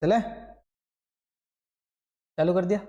चले चालू कर दिया।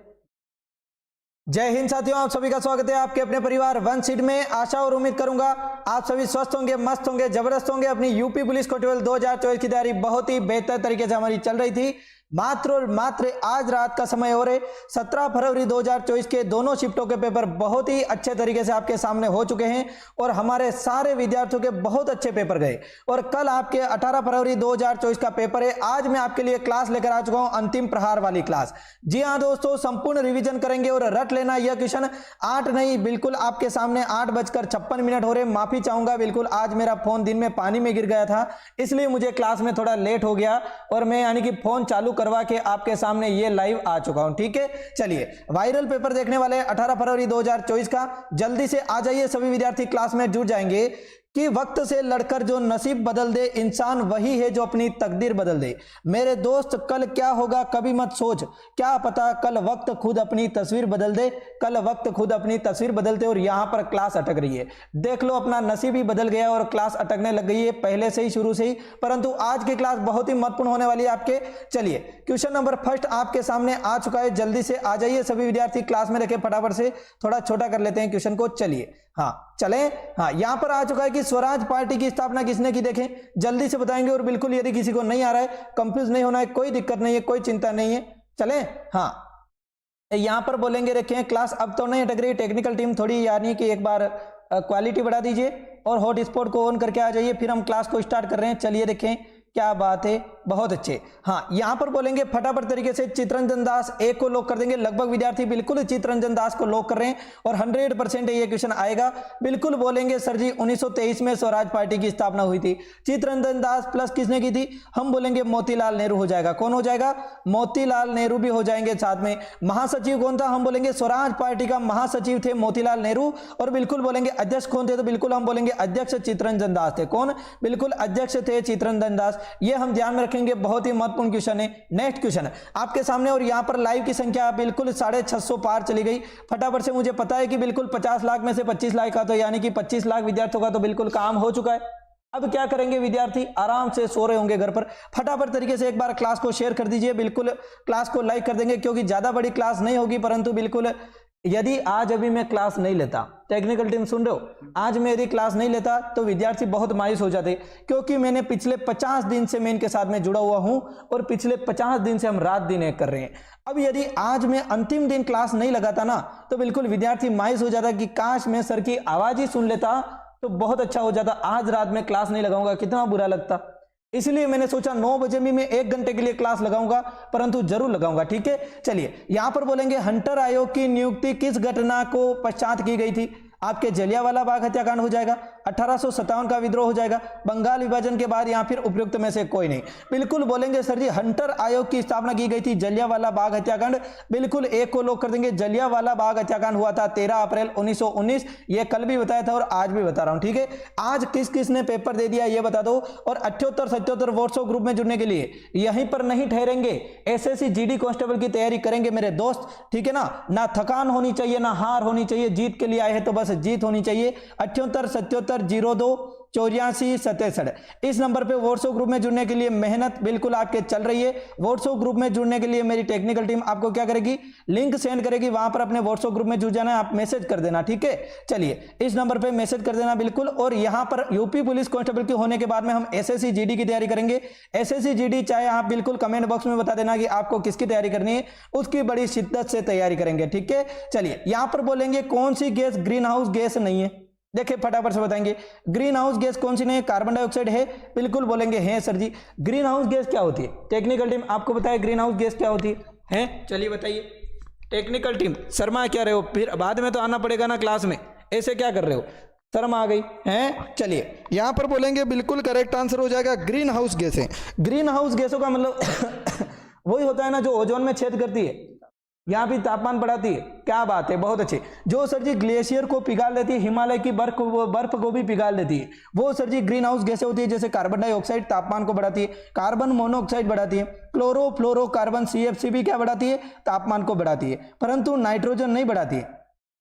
जय हिंद साथियों, आप सभी का स्वागत है आपके अपने परिवार वन सीट में। आशा और उम्मीद करूंगा आप सभी स्वस्थ होंगे, मस्त होंगे, जबरदस्त होंगे। अपनी यूपी पुलिस कांस्टेबल 2024 की तैयारी बहुत ही बेहतर तरीके से हमारी चल रही थी। मात्र और मात्र आज रात का समय हो रहे 17 फरवरी 2024 के दोनों शिफ्टों के पेपर बहुत ही अच्छे तरीके से आपके सामने हो चुके हैं और हमारे सारे विद्यार्थियों के बहुत अच्छे पेपर गए। और कल आपके 18 फरवरी 2024 का पेपर है। आज मैं आपके लिए क्लास लेकर आ चुका हूं, अंतिम प्रहार वाली क्लास। जी हाँ दोस्तों, संपूर्ण रिवीजन करेंगे और रट लेना यह क्वेश्चन 8 नहीं, बिल्कुल आपके सामने 8:56 हो रहे। माफी चाहूंगा, बिल्कुल आज मेरा फोन दिन में पानी में गिर गया था, इसलिए मुझे क्लास में थोड़ा लेट हो गया और मैं यानी कि फोन चालू करवा के आपके सामने ये लाइव आ चुका हूं। ठीक है, चलिए वायरल पेपर देखने वाले 18 फरवरी 2024 का। जल्दी से आ जाइए, सभी विद्यार्थी क्लास में जुड़ जाएंगे। कि वक्त से लड़कर जो नसीब बदल दे, इंसान वही है जो अपनी तकदीर बदल दे। मेरे दोस्त कल क्या होगा कभी मत सोच, क्या पता कल वक्त खुद अपनी तस्वीर बदल दे, कल वक्त खुद अपनी तस्वीर बदल दे। और यहां पर क्लास अटक रही है, देख लो अपना नसीब ही बदल गया और क्लास अटकने लग गई है पहले से ही, शुरू से ही। परंतु आज की क्लास बहुत ही महत्वपूर्ण होने वाली है आपके। चलिए क्वेश्चन नंबर फर्स्ट आपके सामने आ चुका है। जल्दी से आ जाइए सभी विद्यार्थी, क्लास में रखे फटाफट से, थोड़ा छोटा कर लेते हैं क्वेश्चन को। चलिए हाँ चले, हाँ यहां पर आ चुका है कि स्वराज पार्टी की स्थापना किसने की, देखें जल्दी से बताएंगे। और बिल्कुल यदि किसी को नहीं आ रहा है, कंफ्यूज नहीं होना है, कोई दिक्कत नहीं है, कोई चिंता नहीं है। चले हाँ, यहां पर बोलेंगे रखें क्लास अब तो नहीं अटक रही। टेक्निकल टीम थोड़ी यानी कि एक बार क्वालिटी बढ़ा दीजिए और हॉट स्पॉट को ऑन करके आ जाइए, फिर हम क्लास को स्टार्ट कर रहे हैं। चलिए देखें, क्या बात है, बहुत अच्छे। हाँ यहां पर बोलेंगे फटाफट तरीके से चित्ररंजन दास एक को लॉक कर देंगे। लगभग विद्यार्थी बिल्कुल चित्ररंजन दास को लॉक कर रहे हैं और 100% ये क्वेश्चन आएगा। बिल्कुल बोलेंगे सर जी 1923 में स्वराज पार्टी की स्थापना हुई थी। चित्ररंजन दास प्लस किसने की थी, हम बोलेंगे मोतीलाल नेहरू हो जाएगा। कौन हो जाएगा, मोतीलाल नेहरू भी हो जाएंगे साथ में। महासचिव कौन था, हम बोलेंगे स्वराज पार्टी का महासचिव थे मोतीलाल नेहरू। और बिल्कुल बोलेंगे अध्यक्ष कौन थे, तो बिल्कुल हम बोलेंगे अध्यक्ष चित्ररंजन दास थे। कौन, बिल्कुल अध्यक्ष थे चित्ररंजन दास। ये हम ध्यान में रखेंगे, बहुत ही महत्वपूर्ण क्वेश्चन है। नेक्स्ट क्वेश्चन आपके सामने, और यहां पर लाइव की संख्या बिल्कुल 650 पार चली गई। फटाफट से, मुझे पता है कि बिल्कुल 50 लाख में से 25 लाख का तो यानी कि 25 लाख विद्यार्थियों का तो बिल्कुल काम हो चुका है। अब क्या करेंगे विद्यार्थी, आराम से सो रहे होंगे घर पर। फटाफट तरीके से एक बार क्लास को शेयर कर दीजिए, बिल्कुल क्लास को लाइक कर देंगे, क्योंकि ज्यादा बड़ी क्लास नहीं होगी। परंतु बिल्कुल यदि आज अभी मैं क्लास नहीं लेता, टेक्निकल टीम सुन रहे हो, आज मैं यदि क्लास नहीं लेता तो विद्यार्थी बहुत मायूस हो जाते, क्योंकि मैंने पिछले 50 दिन से मैं इनके साथ में जुड़ा हुआ हूं और पिछले 50 दिन से हम रात दिन एक कर रहे हैं। अब यदि आज मैं अंतिम दिन क्लास नहीं लगाता ना, तो बिल्कुल विद्यार्थी मायूस हो जाता कि काश मैं सर की आवाज ही सुन लेता तो बहुत अच्छा हो जाता। आज रात में क्लास नहीं लगाऊंगा, कितना बुरा लगता। इसलिए मैंने सोचा 9 बजे भी मैं 1 घंटे के लिए क्लास लगाऊंगा, परंतु जरूर लगाऊंगा। ठीक है, चलिए यहां पर बोलेंगे हंटर आयोग की नियुक्ति किस घटना को पश्चात की गई थी। आपके जलियांवाला बाग हत्याकांड हो जाएगा, 1857 का विद्रोह हो जाएगा, बंगाल विभाजन के बाद, या फिर उपयुक्त में से कोई नहीं। बिल्कुल बोलेंगे सर जी हंटर आयोग की स्थापना की गई थी, जलियांवाला बाग हत्याकांड। बिल्कुल एक को लॉक कर देंगे। जलियांवाला बाग हत्याकांड हुआ था 13 अप्रैल 1919। ये कल भी बताया था और आज भी बता रहा हूं। ठीक है, आज किस किस ने पेपर दे दिया ये बता दो। और 78-77 व्हाट्सएप ग्रुप में जुड़ने के लिए यहीं पर नहीं ठहरेंगे, एसएससी जीडी कांस्टेबल की तैयारी करेंगे मेरे दोस्त। ठीक है ना थकान होनी चाहिए, ना हार होनी चाहिए। जीत के लिए आए हैं तो बस जीत होनी चाहिए। 78-77-02-84-67 इस नंबर पे व्हाट्सएप ग्रुप में जुड़ने के लिए मेहनत बिल्कुल आपके चल रही है। व्हाट्सएप ग्रुप में जुड़ने के लिए मेरी टेक्निकल टीम आपको क्या करेगी, लिंक सेंड करेगी, वहां पर अपने व्हाट्सएप ग्रुप में जुड़ जाना है। आप मैसेज कर देना, ठीक है, चलिए इस नंबर पे मैसेज कर देना बिल्कुल। और यहां पर यूपी पुलिस कांस्टेबल के होने के बाद में हम एसएससी जीडी की तैयारी करेंगे। एसएससी जीडी चाहे आप बिल्कुल कमेंट बॉक्स में बता देना कि आपको किसकी तैयारी करनी है, उसकी बड़ी शिद्दत से तैयारी करेंगे। ठीक है, चलिए यहां पर बोलेंगे कौन सी गैस ग्रीन हाउस गैस नहीं है। देखिए फटाफट से बताएंगे, ग्रीन हाउस गैस कौन सी नहीं है, कार्बन डाइऑक्साइड है। बिल्कुल बोलेंगे है सर जी। ग्रीन हाउस गैस क्या होती है, टेक्निकल टीम आपको बताए ग्रीन हाउस गैस क्या होती है। चलिए बताइए टेक्निकल टीम, शर्मा क्या रहे हो, फिर बाद में तो आना पड़ेगा ना क्लास में, ऐसे क्या कर रहे हो, शर्म आ गई है। चलिए यहां पर बोलेंगे बिल्कुल करेक्ट आंसर हो जाएगा ग्रीन हाउस गैसें। ग्रीन हाउस गैसों का मतलब वही होता है ना जो ओजोन में छेद करती है, यहाँ भी तापमान बढ़ाती है। क्या बात है, बहुत अच्छे। जो सर जी ग्लेशियर को पिघाल लेती है, हिमालय की बर्फ को भी पिघाल लेती है, वो सर जी ग्रीन हाउस गैसें होती है। जैसे कार्बन डाइऑक्साइड तापमान को बढ़ाती है, कार्बन मोनोऑक्साइड बढ़ाती है, क्लोरोफ्लोरोकार्बन CFC भी क्या बढ़ाती है, तापमान को बढ़ाती है। परंतु नाइट्रोजन नहीं बढ़ाती है।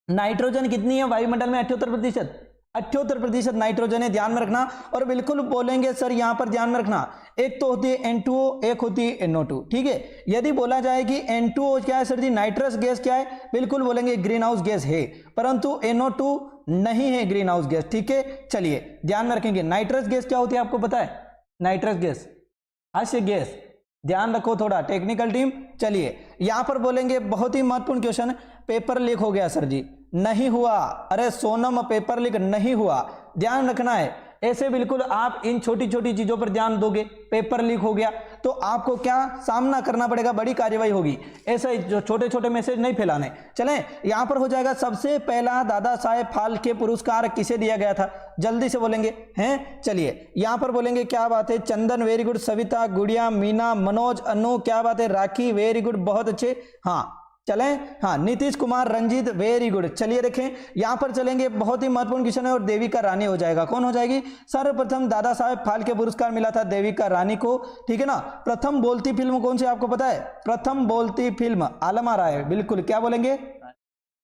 नाइट्रोजन कितनी है वायुमंडल में, 78%। 78% नाइट्रोजन है, ध्यान में रखना। और बिल्कुल बोलेंगे सर यहां पर ध्यान में रखना, एक तो होती है N2O, एक होती है NO2, ठीक है। यदि बोला जाए कि N2O क्या है सर जी, नाइट्रस गैस क्या है, बिल्कुल बोलेंगे ग्रीन हाउस गैस है, परंतु NO2 नहीं है ग्रीन हाउस गैस, ठीक है। चलिए ध्यान में रखेंगे, नाइट्रस गैस क्या होती है आपको पता है, नाइट्रस गैस हास्य गैस, ध्यान रखो थोड़ा टेक्निकल टीम। चलिए यहां पर बोलेंगे बहुत ही महत्वपूर्ण क्वेश्चन, पेपर लीक हो गया सर जी, नहीं हुआ, अरे सोनम पेपर लीक नहीं हुआ, ध्यान रखना है। ऐसे बिल्कुल आप इन छोटी छोटी चीजों पर ध्यान दोगे, पेपर लीक हो गया तो आपको क्या सामना करना पड़ेगा, बड़ी कार्यवाही होगी। ऐसे जो छोटे छोटे मैसेज नहीं फैलाने। चलें यहां पर हो जाएगा, सबसे पहला दादा साहेब फाल्के पुरस्कार किसे दिया गया था, जल्दी से बोलेंगे हैं। चलिए यहां पर बोलेंगे क्या बात है, चंदन वेरी गुड, सविता, गुड़िया, मीना, मनोज, अनु क्या बात है, राखी वेरी गुड, बहुत अच्छे, हाँ चलें, हाँ नीतीश कुमार, रंजीत वेरी गुड। चलिए देखें यहां पर चलेंगे, बहुत ही महत्वपूर्ण क्वेश्चन है और देविका रानी हो जाएगा, कौन हो जाएगी, सर्वप्रथम दादा साहेब फाल्के पुरस्कार मिला था देविका रानी को, ठीक है ना। प्रथम बोलती फिल्म कौन सी आपको पता है, प्रथम बोलती फिल्म आलम आरा है, बिल्कुल क्या बोलेंगे,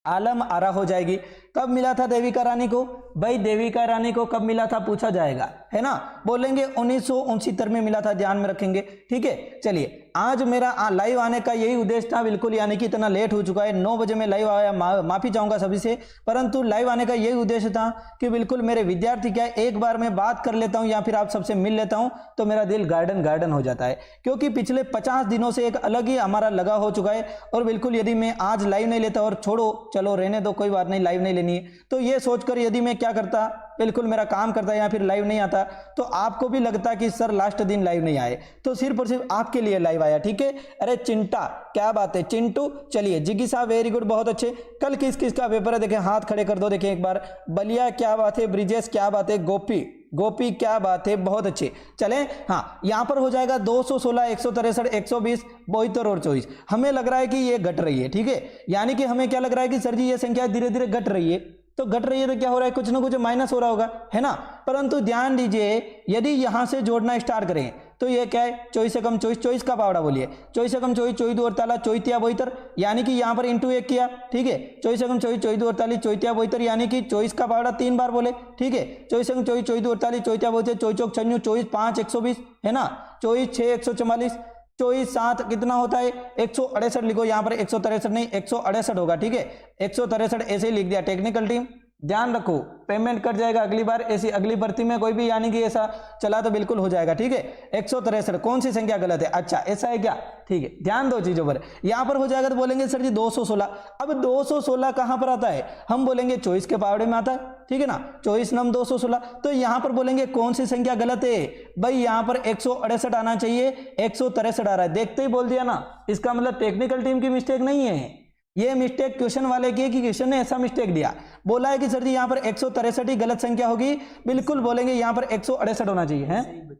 आलम आरा हो जाएगी। कब मिला था देविका रानी को, भाई देविका रानी को कब मिला था पूछा जाएगा, है ना, बोलेंगे 1969 में मिला था, ध्यान में रखेंगे, ठीक है। चलिए आज मेरा लाइव आने का यही उद्देश्य था, बिल्कुल यानी कि इतना लेट हो चुका है, 9 बजे में लाइव आया, माफी चाहूंगा सभी से, परंतु लाइव आने का यही उद्देश्य था कि बिल्कुल मेरे विद्यार्थी क्या है, एक बार मैं बात कर लेता हूं या फिर आप सबसे मिल लेता हूं तो मेरा दिल गार्डन गार्डन हो जाता है, क्योंकि पिछले 50 दिनों से एक अलग ही हमारा लगा हो चुका है। और बिल्कुल यदि मैं आज लाइव नहीं लेता और छोड़ो चलो रहने दो कोई बात नहीं, लाइव नहीं लेनी है, तो ये सोचकर यदि मैं क्या करता, बिल्कुल मेरा काम करता या फिर लाइव नहीं आता, तो आपको भी लगता कि सर लास्ट दिन लाइव नहीं आए, तो सिर्फ और सिर्फ आपके लिए लाइव आया, ठीक है। अरे चिंटा क्या बात है, चिंटू, चलिए जिगी साहब वेरी गुड, बहुत अच्छे। कल किस किस का पेपर है देखें, हाथ खड़े कर दो देखें एक बार, बलिया क्या बात है, ब्रिजेश क्या बात है, गोपी गोपी क्या बात है, बहुत अच्छे। चलें हाँ यहां पर हो जाएगा 216, 163, 120, 72 और 24। हमें लग रहा है कि ये घट रही है, ठीक है, यानी कि हमें क्या लग रहा है कि सर जी ये संख्या धीरे धीरे घट रही है, तो घट रही है तो क्या हो रहा है, कुछ ना कुछ माइनस हो रहा होगा, है ना। परंतु ध्यान दीजिए यदि यहां से जोड़ना स्टार्ट करें तो ये क्या है, 24 से कम 24, 24 का पावड़ा बोलिए, 24 से कम 24, 24 दो 48, 24 72, यानी कि यहां पर इंटू 1 किया, ठीक है। 24 से कम 24, 24 दो 48, 24 72, यानी कि 24 का पावड़ा 3 बार बोले, ठीक है। 24 से कम 24, 24 दो 48, 24 72, 24 चौक 96, 24 5 120, है ना, 24 6 144, 24 7 कितना होता है, 168 लिखो, यहाँ पर 163 नहीं 168 होगा, ठीक है। 163 ऐसे ही लिख दिया। टेक्निकल टीम ध्यान रखो, पेमेंट कट जाएगा अगली बार, ऐसी अगली भर्ती में कोई भी यानी कि ऐसा चला तो बिल्कुल हो जाएगा, ठीक है। 163 कौन सी संख्या गलत है, अच्छा ऐसा है क्या, ठीक है, ध्यान दो चीजों पर। यहां पर हो जाएगा तो बोलेंगे सर जी 216, अब 216 कहां पर आता है, हम बोलेंगे 24 के पावड़े में आता है, ठीक है ना, 24 नम 216, तो यहां पर बोलेंगे कौन सी संख्या गलत है, भाई यहां पर 168 आना चाहिए, 163 आ रहा है, देखते ही बोल दिया ना, इसका मतलब टेक्निकल टीम की मिस्टेक नहीं है, ये मिस्टेक क्वेश्चन वाले की है कि क्वेश्चन ने ऐसा मिस्टेक दिया, बोला है कि सर जी यहाँ पर 163 ही गलत संख्या होगी, बिल्कुल बोलेंगे यहाँ पर 168 होना चाहिए, हैं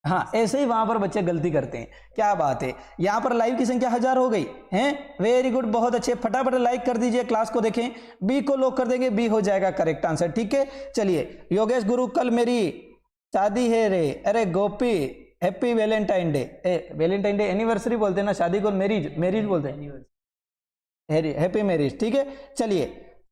हाँ ऐसे ही वहां पर बच्चे गलती करते हैं, क्या बात है। यहाँ पर लाइव की संख्या 1000 हो गई हैं, वेरी गुड, बहुत अच्छे, फटाफट लाइक कर दीजिए, क्लास को देखें, बी को लॉक कर देंगे, बी हो जाएगा करेक्ट आंसर, ठीक है। चलिए योगेश गुरु कल मेरी शादी है रे, अरे Gopi happy Valentine day, Valentine day anniversary बोलते हैं ना, शादी को मैरिज बोलते हैं, हैप्पी मैरिज, ठीक है। चलिए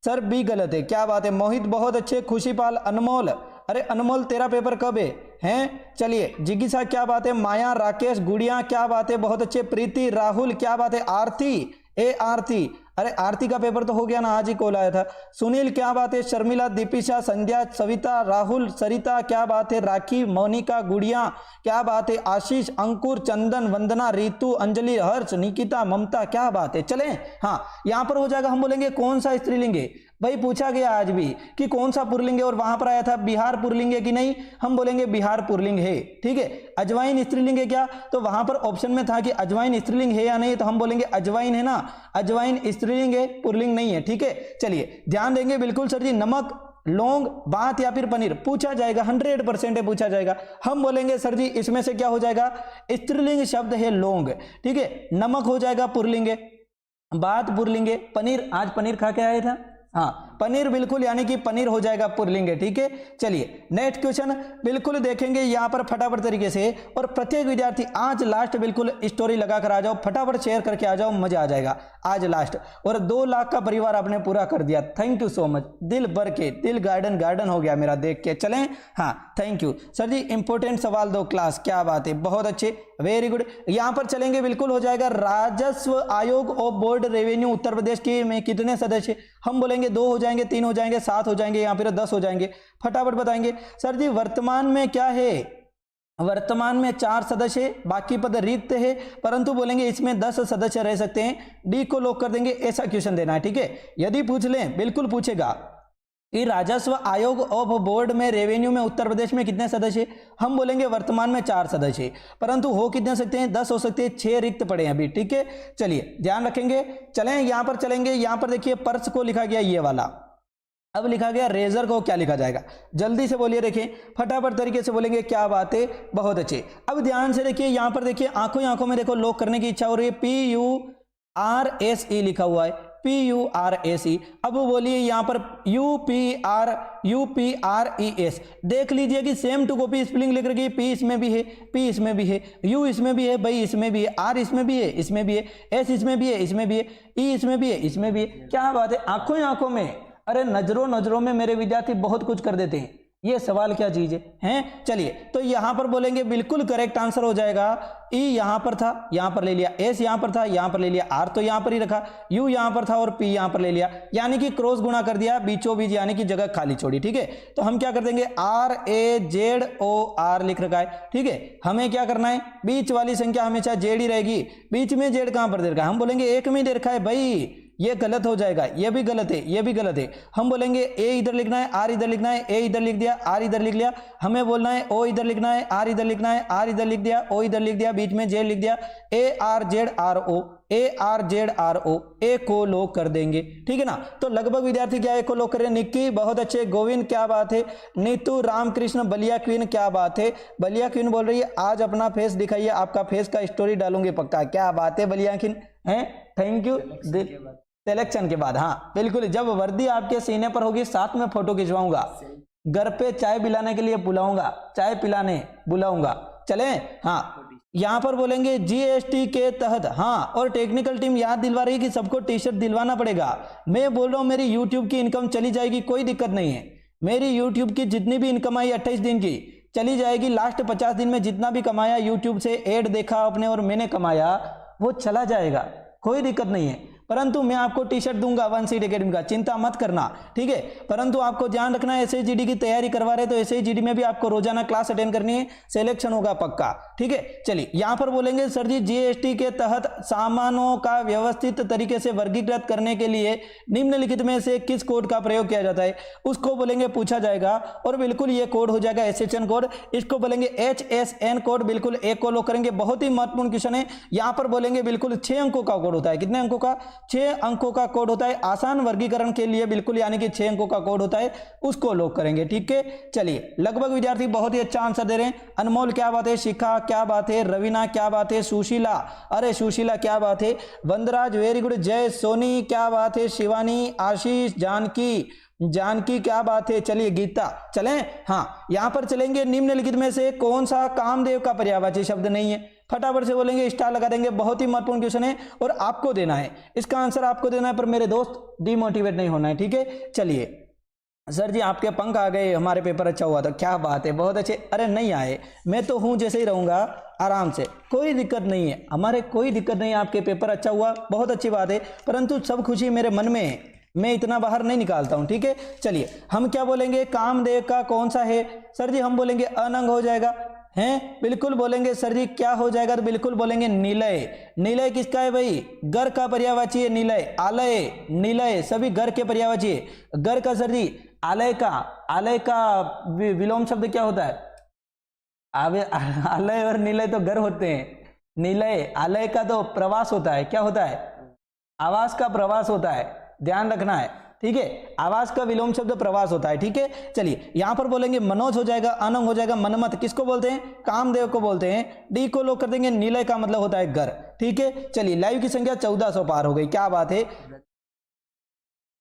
सर बी गलत है, क्या बात है, मोहित बहुत अच्छे, खुशीपाल, अनमोल, अरे अनमोल तेरा पेपर कब है, हैं चलिए, जिज्ञासा क्या बात है, माया, राकेश, गुड़िया क्या बात है, बहुत अच्छे, प्रीति, राहुल क्या बात है, आरती, ए आरती, अरे आरती का पेपर तो हो गया ना, आज ही कॉल आया था, सुनील क्या बात है, शर्मिला, दीपिशा, संध्या, सविता, राहुल, सरिता क्या बात है, राखी, मोनिका, गुड़िया क्या बात है, आशीष, अंकुर, चंदन, वंदना, रितु, अंजलि, हर्ष, निकिता, ममता क्या बात है। चलें हाँ यहां पर हो जाएगा, हम बोलेंगे कौन सा स्त्रीलिंग है, भाई पूछा गया आज भी कि कौन सा पुरलिंग है और वहां पर आया था बिहार पुरलिंग है कि नहीं, हम बोलेंगे बिहार पुरलिंग है, ठीक है। अजवाइन स्त्रीलिंग है क्या, तो वहां पर ऑप्शन में था कि अजवाइन स्त्रीलिंग है या नहीं, तो हम बोलेंगे अजवाइन है ना, अजवाइन स्त्रीलिंग है पुरलिंग नहीं है, ठीक है। चलिए ध्यान देंगे बिल्कुल सर जी, नमक, लौंग, बात या फिर पनीर पूछा जाएगा, 100% है पूछा जाएगा, हम बोलेंगे सर जी इसमें से क्या हो जाएगा, स्त्रीलिंग शब्द है लौंग, ठीक है, नमक हो जाएगा पुरलिंग है, बात पुरलिंग है, पनीर आज पनीर खा के आया था, हाँ पनीर बिल्कुल, यानी कि पनीर हो जाएगा पुल्लिंग है। ठीक है, चलिए नेक्स्ट क्वेश्चन बिल्कुल देखेंगे यहाँ पर फटाफट तरीके से। और प्रत्येक विद्यार्थी आज लास्ट बिल्कुल स्टोरी लगाकर आ जाओ, फटाफट शेयर करके आ जाओ, मजा आ जाएगा आज लास्ट। और 2 लाख का परिवार आपने पूरा कर दिया, थैंक यू सो मच। दिल भर के, दिल गार्डन गार्डन हो गया मेरा देख के। चलें, हाँ thank you sir ji. Important सवाल दो क्लास, क्या बात है, बहुत अच्छे, वेरी गुड। यहां पर चलेंगे, बिल्कुल हो जाएगा। राजस्व आयोग of board revenue Uttar Pradesh के में कितने सदस्य? हम बोलेंगे 2 हो जाएंगे, 3 हो जाएंगे, 7 हो जाएंगे, या फिर 10 हो जाएंगे, फटाफट बताएंगे। सर जी वर्तमान में क्या है? वर्तमान में 4 सदस्य, बाकी पद रिक्त है, परंतु बोलेंगे इसमें 10 सदस्य रह सकते हैं। डी को लॉक कर देंगे, ऐसा क्वेश्चन देना है। ठीक है, यदि पूछ लें, बिल्कुल पूछेगा कि राजस्व आयोग ऑफ बोर्ड में रेवेन्यू में उत्तर प्रदेश में कितने सदस्य? हम बोलेंगे वर्तमान में 4 सदस्य, परंतु हो कितने सकते हैं? 10 हो सकते हैं, 6 रिक्त पड़े हैं अभी। ठीक है, चलिए ध्यान रखेंगे। चलें यहां पर चलेंगे, यहां पर देखिए पर्स को लिखा गया ये वाला, अब लिखा गया रेजर को, क्या लिखा जाएगा? जल्दी से बोलिए, देखें फटाफट तरीके से बोलेंगे, क्या बात है, बहुत अच्छे। अब ध्यान से देखिए, यहां पर देखिए आंखों ही आंखों में देखो लॉक करने की इच्छा हो रही है। PURSE लिखा हुआ है, PURSE। अब बोलिए यहां पर UPRES, देख लीजिए कि सेम टू कॉपी स्पेलिंग लिख रखी है। P इसमें भी है, P इसमें भी है, U इसमें भी है, भाई इसमें भी है, R इसमें भी है, इसमें भी है, S इसमें भी है, इसमें भी है, E इसमें भी है, इसमें भी है। क्या बात है, आंखों ही आंखों में, अरे नजरों नजरों में मेरे विद्यार्थी बहुत कुछ कर देते हैं। ये सवाल क्या चीज है? चलिए तो यहां पर बोलेंगे बिल्कुल करेक्ट आंसर हो जाएगा। ई यहां पर था, यहां पर ले लिया, एस यहां पर था, यहां पर ले लिया, आर तो यहां पर ही रखा, यू यहां पर था और पी यहां पर ले लिया, यानी कि क्रॉस गुणा कर दिया बीचों बीच, यानी कि जगह खाली छोड़ी। ठीक है, तो हम क्या कर देंगे, RAZOR लिख रखा है। ठीक है, हमें क्या करना है, बीच वाली संख्या हमेशा जेड ही रहेगी। बीच में जेड कहां पर दे रखा है? हम बोलेंगे 1 में दे रखा है भाई, ये गलत हो जाएगा, ये भी गलत है, ये भी गलत है। हम बोलेंगे ए इधर लिखना है, आर इधर लिखना है, ए इधर लिख दिया, आर इधर लिख लिया। हमें बोलना है ओ इधर लिखना है, आर इधर लिखना है, आर इधर लिख दिया, ओ इधर लिख दिया, बीच में जेड लिख दिया, ARZRO, ARZRO, ए को लॉक कर देंगे। ठीक है ना, तो लगभग विद्यार्थी क्या ए को लॉक कर रहे हैं। निक्की बहुत अच्छे, गोविंद क्या बात है, नीतू, रामकृष्ण, बलिया क्वीन क्या बात है। बलिया क्वीन बोल रही है आज अपना फेस दिखाइए, आपका फेस का स्टोरी डालूंगी पक्का। क्या बात है बलिया क्वीन, है, थैंक यू। सिलेक्शन के बाद, हाँ बिल्कुल, जब वर्दी आपके सीने पर होगी साथ में फोटो खिंचवाऊंगा, घर पे चाय पिलाने के लिए बुलाऊंगा, चाय पिलाने बुलाऊंगा। चले, हाँ यहां पर बोलेंगे GST के तहत, हाँ, और टेक्निकल टीम याद दिलवा रही है कि सबको टी-शर्ट दिलवाना पड़ेगा। मैं बोल रहा हूं मेरी यूट्यूब की इनकम चली जाएगी, कोई दिक्कत नहीं है। मेरी यूट्यूब की जितनी भी इनकम आई 28 दिन की चली जाएगी। लास्ट 50 दिन में जितना भी कमाया यूट्यूब से, एड देखा आपने और मैंने कमाया, वो चला जाएगा, कोई दिक्कत नहीं है। परंतु मैं आपको टी-शर्ट दूंगा वन सीट एकेडमी का, चिंता मत करना। ठीक है, परंतु आपको ध्यान रखना है SHGD की तैयारी करवा रहे तो SHGD में भी आपको रोजाना क्लास अटेंड करनी है, सिलेक्शन होगा पक्का। ठीक है, चलिए यहां पर बोलेंगे सर जी GST के तहत सामानों का व्यवस्थित तरीके से वर्गीकृत करने के लिए निम्नलिखित में से किस कोड का प्रयोग किया जाता है, उसको बोलेंगे पूछा जाएगा। और बिल्कुल ये कोड हो जाएगा SHN कोड, इसको बोलेंगे HSN कोड। बिल्कुल एक को लॉक करेंगे, बहुत ही महत्वपूर्ण क्वेश्चन है। यहां पर बोलेंगे बिल्कुल 6 अंकों का कोड होता है। कितने अंकों का? 6 अंकों का कोड होता है आसान वर्गीकरण के लिए, बिल्कुल यानी कि 6 अंकों का कोड होता है, उसको लॉक करेंगे। ठीक है, चलिए लगभग विद्यार्थी बहुत ही अच्छा आंसर दे रहे हैं। अनमोल क्या बात है, शिखा क्या बात है, रवीना क्या बात है, सुशीला, अरे सुशीला क्या बात है, वंदराज वेरी गुड, जय सोनी क्या बात है, शिवानी, आशीष, जानकी क्या बात है। चलिए गीता, चलें, हाँ यहां पर चलेंगे निम्नलिखित में से कौन सा कामदेव का पर्यायवाची शब्द नहीं है, फटाफट से बोलेंगे, स्टार लगा देंगे। बहुत ही महत्वपूर्ण क्वेश्चन है और आपको देना है, इसका आंसर आपको देना है, पर मेरे दोस्त डिमोटिवेट नहीं होना है। ठीक है, चलिए सर जी आपके पंख आ गए, हमारे पेपर अच्छा हुआ था, क्या बात है, बहुत अच्छे। अरे नहीं आए, मैं तो हूं जैसे ही रहूंगा आराम से, कोई दिक्कत नहीं है, हमारे कोई दिक्कत नहीं है। आपके पेपर अच्छा हुआ, बहुत अच्छी बात है, परंतु सब खुशी मेरे मन में है, मैं इतना बाहर नहीं निकालता हूं। ठीक है, चलिए हम क्या बोलेंगे, कामदेव का कौन सा है? सर जी हम बोलेंगे अनंग हो जाएगा, हैं बिल्कुल बोलेंगे। सर जी क्या हो जाएगा? तो बिल्कुल बोलेंगे निलय। निलय किसका है भाई? घर का पर्यायवाची है निलय। आलय, निलय सभी घर के पर्यायवाची है। घर का सर जी आलय का विलोम शब्द क्या होता है? आलय और निलय तो घर होते हैं। निलय, आलय का तो प्रवास होता है, क्या होता है? आवास का प्रवास होता है, ध्यान रखना है। ठीक है, आवास का विलोम शब्द प्रवास होता है। ठीक है, चलिए यहां पर बोलेंगे मनोज हो जाएगा, अनंग हो जाएगा, मनमत किसको बोलते हैं? कामदेव को बोलते हैं। डी को लोग कर देंगे, निलय का मतलब होता है घर। ठीक है, चलिए लाइव की संख्या 1400 पार हो गई, क्या बात है।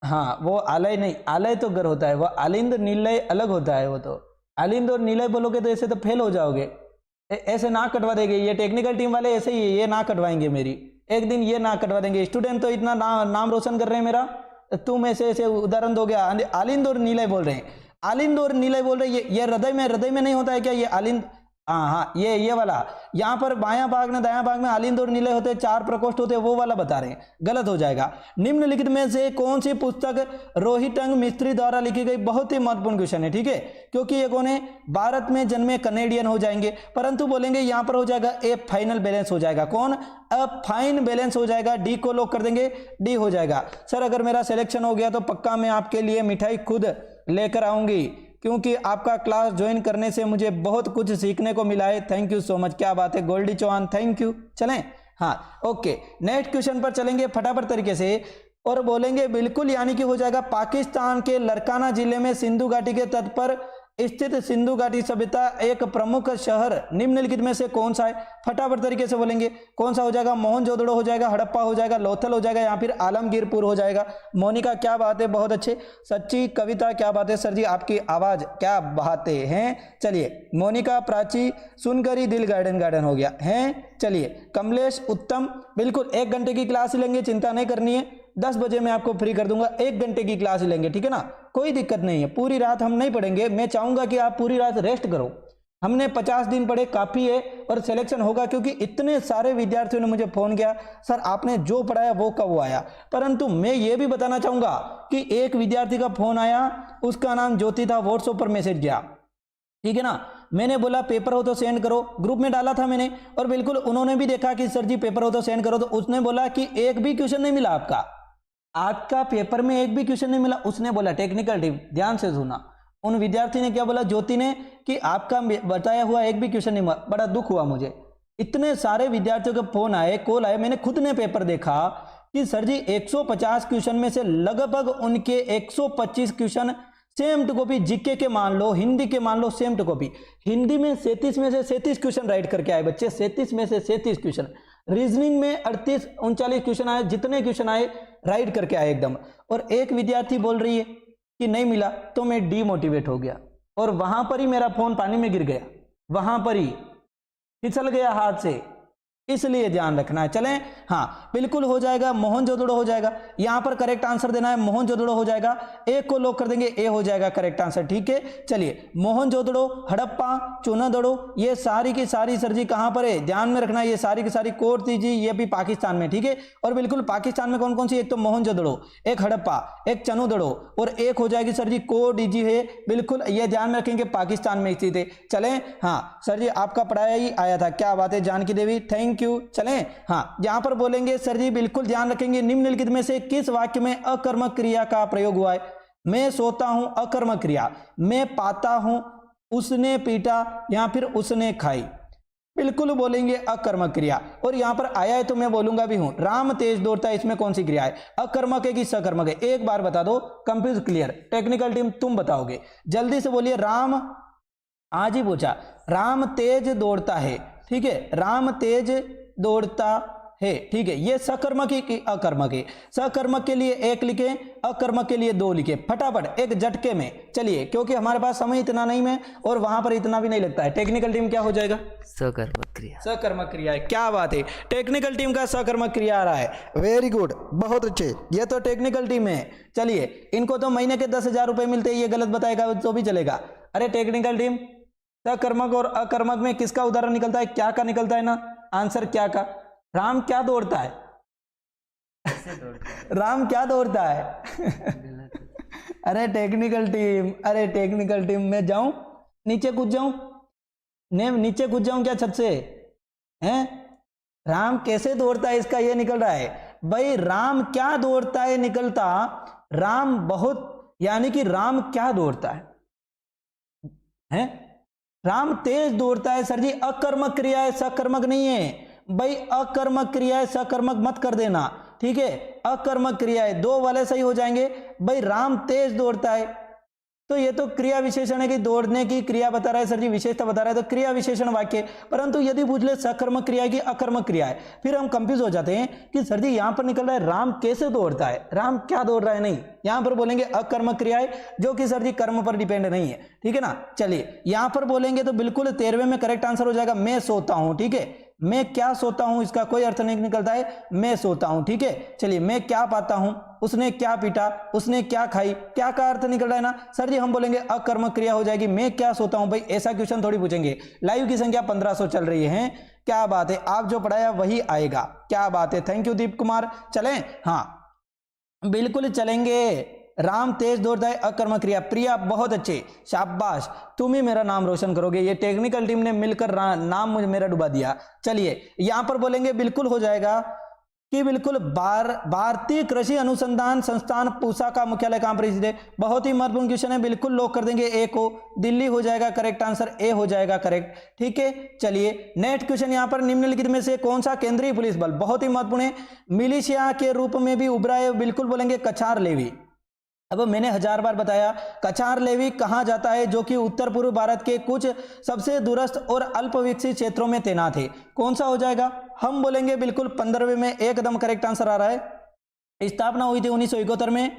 हाँ वो आलय नहीं, आलय तो गर होता है, वो आलिंद नीलय अलग होता है। वो तो आलिंद और नीलय बोलोगे तो ऐसे तो फेल हो जाओगे, ऐसे ना कटवा देंगे ये टेक्निकल टीम वाले, ऐसे ही ये ना कटवाएंगे मेरी, एक दिन ये ना कटवा देंगे। स्टूडेंट तो इतना नाम रोशन कर रहे हैं मेरा, तुम ऐसे उदाहरण दोगे। आलिंद और नीलय बोल रहे हैं, आलिंद और नीलय बोल रहे हैं, ये हृदय में नहीं होता है क्या ये आलिंद? हाँ ये वाला, यहाँ पर बायां भाग में दायां भाग में आलिंद और नीलय होते हैं, 4 प्रकोष्ठ होते हैं, वो वाला बता रहे हैं, गलत हो जाएगा। निम्नलिखित में से कौन सी पुस्तक रोहितंग मिस्त्री द्वारा लिखी गई? बहुत ही महत्वपूर्ण क्वेश्चन है, ठीक है, क्योंकि ये कौन है? भारत में जन्मे कनेडियन हो जाएंगे, परंतु बोलेंगे यहाँ पर हो जाएगा ए फाइनल बैलेंस हो जाएगा। कौन? अब फाइन बैलेंस हो जाएगा, डी को लॉक कर देंगे, डी हो जाएगा। सर अगर मेरा सिलेक्शन हो गया तो पक्का मैं आपके लिए मिठाई खुद लेकर आऊंगी, क्योंकि आपका क्लास ज्वाइन करने से मुझे बहुत कुछ सीखने को मिला है। थैंक यू सो मच, क्या बात है गोल्डी चौहान, थैंक यू। चलें, हाँ ओके, नेक्स्ट क्वेश्चन पर चलेंगे फटाफट तरीके से और बोलेंगे बिल्कुल, यानी कि हो जाएगा पाकिस्तान के लरकाना जिले में सिंधु घाटी के तट पर स्थित सिंधु घाटी सभ्यता एक प्रमुख शहर निम्नलिखित में से कौन सा है? फटाफट तरीके से बोलेंगे, कौन सा हो जाएगा? मोहनजोदड़ो हो जाएगा, हड़प्पा हो जाएगा, लोथल हो जाएगा, या फिर आलमगीरपुर हो जाएगा। मोनिका क्या बात है, बहुत अच्छे। सच्ची कविता क्या बात है सर जी, आपकी आवाज क्या बातें हैं। चलिए मोनिका, प्राची, सुनकर ही दिल गार्डन हो गया है। चलिए कमलेश, उत्तम, बिल्कुल 1 घंटे की क्लास लेंगे, चिंता नहीं करनी है, 10 बजे मैं आपको फ्री कर दूंगा, 1 घंटे की क्लास लेंगे, ठीक है ना, कोई दिक्कत नहीं है। पूरी रात हम नहीं पढ़ेंगे, मैं चाहूंगा कि आप पूरी रात रेस्ट करो। हमने 50 दिन पढ़े, काफी है, और सिलेक्शन होगा, क्योंकि इतने सारे विद्यार्थियों ने मुझे फोन किया, सर आपने जो पढ़ाया वो कब आया। परंतु मैं ये भी बताना चाहूंगा कि एक विद्यार्थी का फोन आया, उसका नाम ज्योति था, व्हाट्सएप पर मैसेज गया, ठीक है ना, मैंने बोला पेपर हो तो सेंड करो, ग्रुप में डाला था मैंने, और बिल्कुल उन्होंने भी देखा कि सर जी पेपर हो तो सेंड करो, तो उसने बोला कि एक भी क्वेश्चन नहीं मिला आपका पेपर में, एक भी क्वेश्चन नहीं मिला। उसने बोला, टेक्निकल टीम ध्यान से सुना, उन विद्यार्थी ने क्या बोला, ज्योति ने, कि आपका बताया हुआ एक भी क्वेश्चन नहीं मिला। बड़ा दुख हुआ मुझे, इतने सारे विद्यार्थियों के फोन आए, कॉल आए, मैंने खुद ने पेपर देखा कि सर जी 150 क्वेश्चन में से लगभग उनके 125 question same to copy, GK के मान लो, हिंदी के मान लो, सेम टू कॉपी। हिंदी में 37 में से 37 क्वेश्चन राइट करके आए बच्चे, 37 में से 37 क्वेश्चन। रीजनिंग में 38-39 क्वेश्चन आए, जितने क्वेश्चन आए राइट करके आए एकदम। और एक विद्यार्थी बोल रही है कि नहीं मिला, तो मैं डीमोटिवेट हो गया, और वहां पर ही मेरा फोन पानी में गिर गया, वहां पर ही फिसल गया हाथ से, इसलिए ध्यान रखना है। चलें, हाँ बिल्कुल हो जाएगा, मोहनजोदड़ो हो जाएगा, यहां पर करेक्ट आंसर देना है, मोहनजोदड़ो हो जाएगा, एक को लॉक कर देंगे, ए हो जाएगा करेक्ट आंसर, ठीक है। चलिए मोहनजोदड़ो, हड़प्पा, चूनादड़ो, ये सारी की सारी सर जी कहां पर है, ध्यान में रखना, ये सारी की सारी कोर थी जी, ये भी पाकिस्तान में, ठीक है। और बिल्कुल पाकिस्तान में कौन कौन सी, एक तो मोहनजोदड़ो, एक हड़प्पा, एक चनूदड़ो, और एक हो जाएगी सर जी कोडीजी है, बिल्कुल ये ध्यान में रखेंगे, पाकिस्तान में स्थित है। चलें, हाँ सर जी आपका पढ़ाया ही आया था, क्या बात है जानकी देवी, थैंक यू। चलें, हाँ यहां पर बोलेंगे सर जी बिल्कुल ध्यान रखेंगे, निम्नलिखित में से किस वाक्य में अकर्मक क्रिया का प्रयोग हुआ है? मैं सोता हूं, अकर्मक क्रिया। मैं पाता हूं, उसने पीटा, या फिर उसने खाई, बिल्कुल बोलेंगे अकर्मक क्रिया। और यहां पर आया है तो मैं बोलूंगा भी हूं, राम तेज दौड़ता है, इसमें कौन सी क्रिया है? अकर्मक है कि सकर्मक है? एक बार बता दो, कंफ्यूज क्लियर। टेक्निकल टीम तुम बताओगे, जल्दी से बोलिए। राम, आज ही पूछा, राम तेज दौड़ता है, ठीक है, राम तेज दौड़ता है, ठीक है, ये सकर्मक है कि अकर्मक है? सकर्मक के लिए 1 लिखे, अकर्मक के लिए 2 लिखे, फटाफट एक झटके में। चलिए, क्योंकि हमारे पास समय इतना नहीं है और वहां पर इतना भी नहीं लगता है। टेक्निकल टीम क्या हो जाएगा? सकर्मक क्रिया। सकर्मक क्रिया है, क्या बात है, टेक्निकल टीम का सकर्मक क्रिया आ रहा है, वेरी गुड, बहुत अच्छे, ये तो टेक्निकल टीम है। चलिए, इनको तो महीने के 10,000 रुपए मिलते हैं, ये गलत बताएगा तो भी चलेगा। अरे टेक्निकल टीम, सकर्मक और अकर्मक में किसका उदाहरण निकलता है? क्या का निकलता है ना आंसर, क्या का? राम क्या दौड़ता है? राम क्या दौड़ता है? अरे टेक्निकल टीम, मैं जाऊं नीचे कूद जाऊं, नीचे कूद जाऊं क्या छत से? हैं, राम कैसे दौड़ता है इसका ये निकल रहा है भाई। राम क्या दौड़ता है निकलता, राम बहुत, यानी कि राम क्या दौड़ता है? राम तेज दौड़ता है सर जी, अकर्मक क्रिया है, सकर्मक नहीं है भाई, अकर्मक क्रिया है, सकर्मक मत कर देना, ठीक है, अकर्मक क्रिया है, 2 वाले सही हो जाएंगे भाई। राम तेज दौड़ता है तो ये तो क्रिया विशेषण है कि दौड़ने की क्रिया बता रहा है सर जी, विशेषता बता रहा है, तो क्रिया विशेषण वाक्य। परंतु यदि पूछ ले सकर्मक क्रिया की अकर्मक क्रिया है, फिर हम कंफ्यूज हो जाते हैं कि सर जी यहां पर निकल रहा है राम कैसे दौड़ता है, राम क्या दौड़ रहा है, नहीं, यहां पर बोलेंगे अकर्मक क्रिया है जो कि सर जी कर्म पर डिपेंड नहीं है, ठीक है ना। चलिए यहां पर बोलेंगे तो बिल्कुल 13वें में करेक्ट आंसर हो जाएगा मैं सोता हूं, ठीक है। मैं क्या सोता हूं इसका कोई अर्थ नहीं निकलता है, मैं सोता हूं, ठीक है। चलिए मैं क्या पाता हूं, उसने क्या पीटा, उसने क्या खाई, क्या का अर्थ निकल रहा है ना सर जी, हम बोलेंगे अकर्मक क्रिया हो जाएगी। मैं क्या सोता हूं, भाई ऐसा क्वेश्चन थोड़ी पूछेंगे। लाइव की संख्या 1500 चल रही है, क्या बात है, आप जो पढ़ाया वही आएगा, क्या बात है, थैंक यू दीप कुमार। चलें, हाँ बिल्कुल चलेंगे। राम तेज दौड़ता है अकर्मक क्रिया, प्रिया बहुत अच्छे, शाबाश, तुम ही मेरा नाम रोशन करोगे, ये टेक्निकल टीम ने मिलकर नाम मुझे मेरा डुबा दिया। चलिए यहां पर बोलेंगे बिल्कुल हो जाएगा कि बिल्कुल भारतीय कृषि अनुसंधान संस्थान पूसा का मुख्यालय कहां पर स्थित है। बहुत ही महत्वपूर्ण क्वेश्चन है, बिल्कुल लॉक कर देंगे ए को, दिल्ली हो जाएगा करेक्ट आंसर, ए हो जाएगा करेक्ट, ठीक है। चलिए नेक्स्ट क्वेश्चन यहां पर निम्नलिखित में से कौन सा केंद्रीय पुलिस बल, बहुत ही महत्वपूर्ण है, मिलिशिया के रूप में भी उभरा है, बिल्कुल बोलेंगे कछार लेवी। अब मैंने 1000 बार बताया कछार लेवी कहां जाता है, जो कि उत्तर पूर्व भारत के कुछ सबसे दूरस्थ और अल्प विकसित क्षेत्रों में तैनात है, कौन सा हो जाएगा, हम बोलेंगे बिल्कुल 15वें में एकदम करेक्ट आंसर आ रहा है। स्थापना हुई थी 1971 में,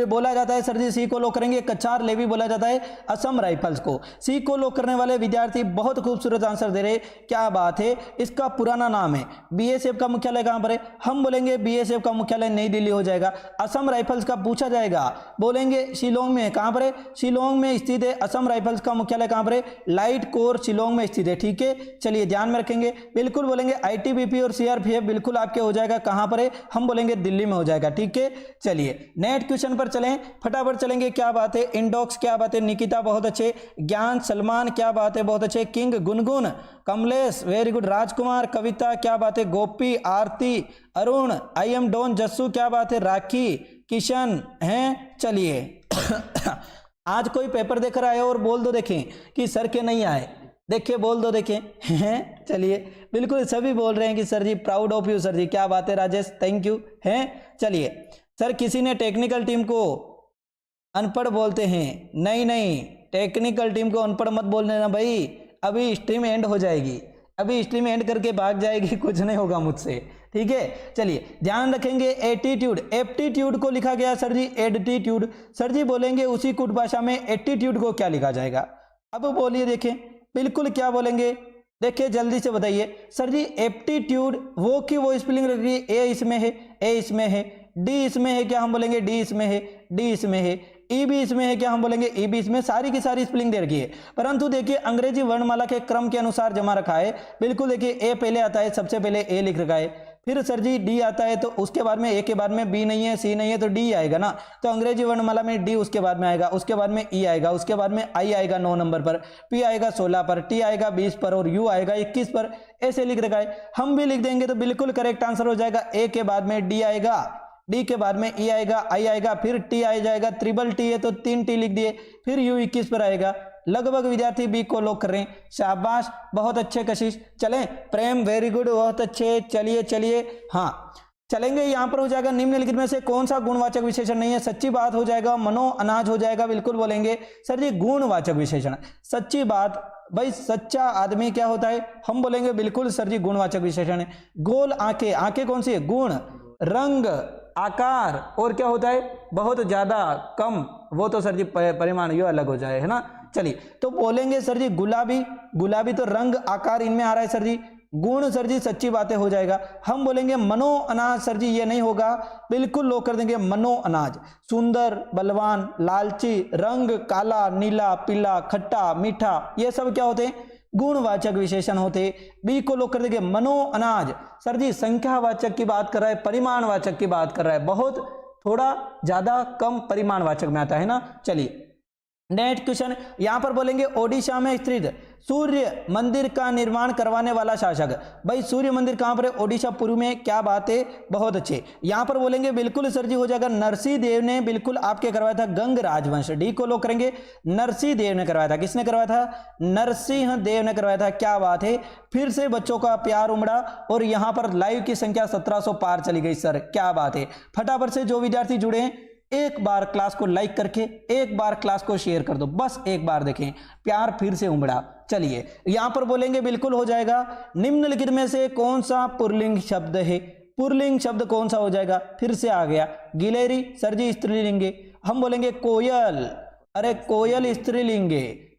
बोला जाता है सर जी सी को लॉक करेंगे, कछार लेवी बोला जाता है असम राइफल्स को। सी को लॉक करने वाले विद्यार्थी बहुत खूबसूरत आंसर दे रहे, क्या बात है, इसका पुराना नाम है। बीएसएफ का मुख्यालय कहां पर है, हम बोलेंगे बीएसएफ का मुख्यालय नई दिल्ली हो जाएगा। असम राइफल्स का पूछा जाएगा, बोलेंगे शिलोंग में, कहां पर है, शिलोंग में स्थित है। असम राइफल्स का मुख्यालय कहां पर है, लाइट कोर शिलोंग में स्थित है, ठीक है। चलिए ध्यान में रखेंगे, बिल्कुल बोलेंगे आईटीबीपी और सीआरपीएफ बिल्कुल आपके हो जाएगा, कहां पर है, हम बोलेंगे दिल्ली में हो जाएगा, ठीक है। चलिए नेक्स्ट क्वेश्चन पर चलें, फटाफट चलेंगे, क्या बात है, इंडॉक्स क्या बात है, निकिता बहुत अच्छे, ज्ञान सलमान क्या बात है बहुत अच्छे, king Gungun, Kamlesh very good, Rajkumar, Kavita क्या बात है, Gopi, Aarti, Arun, I am Don, Jassu क्या बात है, राखी, किशन हैं। चलिए आज कोई पेपर देख रहा है और बोल दो देखें कि सर के नहीं आए, देखिए बोल दो देखें हैं। चलिए बिल्कुल सभी बोल रहे हैं कि sir ji proud of you sir ji, क्या बात है राजेश, थैंक यू हैं। चलिए सर किसी ने टेक्निकल टीम को अनपढ़ बोलते हैं, नहीं नहीं टेक्निकल टीम को अनपढ़ मत बोलने ना भाई, अभी स्ट्रीम एंड हो जाएगी, अभी स्ट्रीम एंड करके भाग जाएगी, कुछ नहीं होगा मुझसे, ठीक है। चलिए ध्यान रखेंगे, एटीट्यूड, एप्टीट्यूड को लिखा गया सर जी एडटीट्यूड, सर जी बोलेंगे उसी कुट भाषा में एटीट्यूड को क्या लिखा जाएगा, अब बोलिए देखें, बिल्कुल क्या बोलेंगे, देखिए जल्दी से बताइए सर जी। एप्टीट्यूड वो की वो स्पेलिंग रख रही है, ए इसमें है, ए इसमें है, डी इसमें है क्या, हम बोलेंगे डी इसमें है, डी इसमें है, ई भी इसमें है क्या, हम बोलेंगे ई भी इसमें, सारी की सारी स्पेलिंग दे रखी है। परंतु देखिए अंग्रेजी वर्णमाला के क्रम के अनुसार जमा रखा है, बिल्कुल देखिए ए पहले आता है, सबसे पहले ए लिख रखा है, फिर सर जी डी आता है, तो उसके बाद में ए के बाद में बी नहीं है, सी नहीं है, तो डी आएगा ना, तो अंग्रेजी वर्णमाला में डी उसके बाद में आएगा, उसके बाद में ई आएगा, उसके बाद में आई आएगा 9 नंबर पर, पी आएगा 16 पर, टी आएगा 20 पर और यू आएगा 21 पर, ऐसे लिख रखा है। हम भी लिख देंगे तो बिल्कुल करेक्ट आंसर हो जाएगा, ए के बाद में डी आएगा, डी के बाद में ई आएगा, आई आएगा, फिर टी आ जाएगा, ट्रिपल टी है तो 3 टी लिख दिए, फिर यू 21 पर आएगा। लगभग विद्यार्थी बी को लॉक कर रहे हैं, शाबाश बहुत अच्छे कशिश। चलें प्रेम वेरी गुड बहुत अच्छे, चलिए चलिए हाँ चलेंगे। यहां पर हो जाएगा निम्नलिखित में से कौन सा गुणवाचक विशेषण नहीं है, सच्ची बात हो जाएगा, मनो अनाज हो जाएगा, बिल्कुल बोलेंगे सर जी गुणवाचक विशेषण, सच्ची बात भाई, सच्चा आदमी क्या होता है, हम बोलेंगे बिल्कुल सर जी गुणवाचक विशेषण है। गोल आंखें, आंखें कौन सी है, गुण, रंग, आकार और क्या होता है बहुत ज्यादा कम, वो तो सर जी परिमाण ये अलग हो जाए है ना। चलिए तो बोलेंगे सर जी गुलाबी, गुलाबी तो रंग आकार इनमें आ रहा है सर जी, गुण सर जी सच्ची बातें हो जाएगा। हम बोलेंगे मनो अनाज सर जी ये नहीं होगा, बिल्कुल लोग कर देंगे मनो अनाज। सुंदर, बलवान, लालची, रंग काला, नीला, पीला, खट्टा, मीठा, ये सब क्या होते हैं गुणवाचक विशेषण होते। बी को लोग कर देंगे मनो अनाज सर जी संख्यावाचक की बात कर रहा है, परिमाणवाचक की बात कर रहा है, बहुत थोड़ा ज्यादा कम परिमाणवाचक में आता है ना। चलिए नेक्स्ट क्वेश्चन यहां पर बोलेंगे ओडिशा में स्थित सूर्य मंदिर का निर्माण करवाने वाला शासक, भाई सूर्य मंदिर कहां पर है, ओडिशा पूर्व में, क्या बात है बहुत अच्छे। यहां पर बोलेंगे बिल्कुल सर जी हो जाएगा नरसिंह देव ने बिल्कुल आपके करवाया था गंग राजवंश, डी को लोग करेंगे नरसिंह देव ने करवाया था, किसने करवाया था, नरसिंह देव ने करवाया था, क्या बात है। फिर से बच्चों का प्यार उमड़ा और यहां पर लाइव की संख्या 1700 पार चली गई सर, क्या बात है। फटाफट से जो विद्यार्थी जुड़े हैं एक बार क्लास को लाइक करके एक बार क्लास को शेयर कर दो, बस एक बार देखें, प्यार फिर से उमड़ा। चलिए यहां पर बोलेंगे बिल्कुल हो जाएगा, निम्नलिखित में से कौन सा पुल्लिंग शब्द है? पुल्लिंग शब्द कौन सा हो जाएगा? फिर से आ गया गिलेरी, सर जी स्त्रीलिंग। हम बोलेंगे कोयल, अरे कोयल स्त्रीलिंग।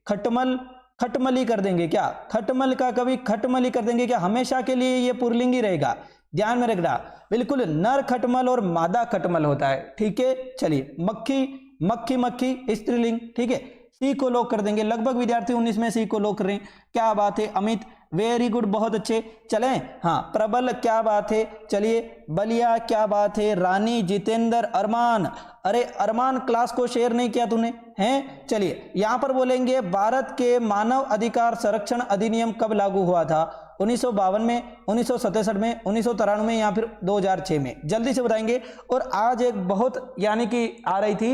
खटमल, खटमली कर देंगे क्या? खटमल का कभी खटमली कर देंगे क्या? हमेशा के लिए ये पुल्लिंग ही रहेगा, ध्यान में रखना। बिल्कुल नर खटमल और मादा खटमल होता है, ठीक है। चलिए मक्खी, मक्खी मक्खी स्त्रीलिंग, ठीक है। सी को लॉक कर देंगे, लगभग विद्यार्थी 19 में सी को लॉक कर रहे हैं, क्या बात है। अमित वेरी गुड, बहुत अच्छे। चलें, हाँ प्रबल, क्या बात है। चलिए बलिया, क्या बात है। रानी, जितेंद्र, अरमान, अरे अरमान क्लास को शेयर नहीं किया तूने, हैं। चलिए यहां पर बोलेंगे भारत के मानव अधिकार संरक्षण अधिनियम कब लागू हुआ था? 1952 में, 1967 में, 1993 में या फिर 2006 में? जल्दी से बताएंगे। और आज एक बहुत यानी कि आ रही थी,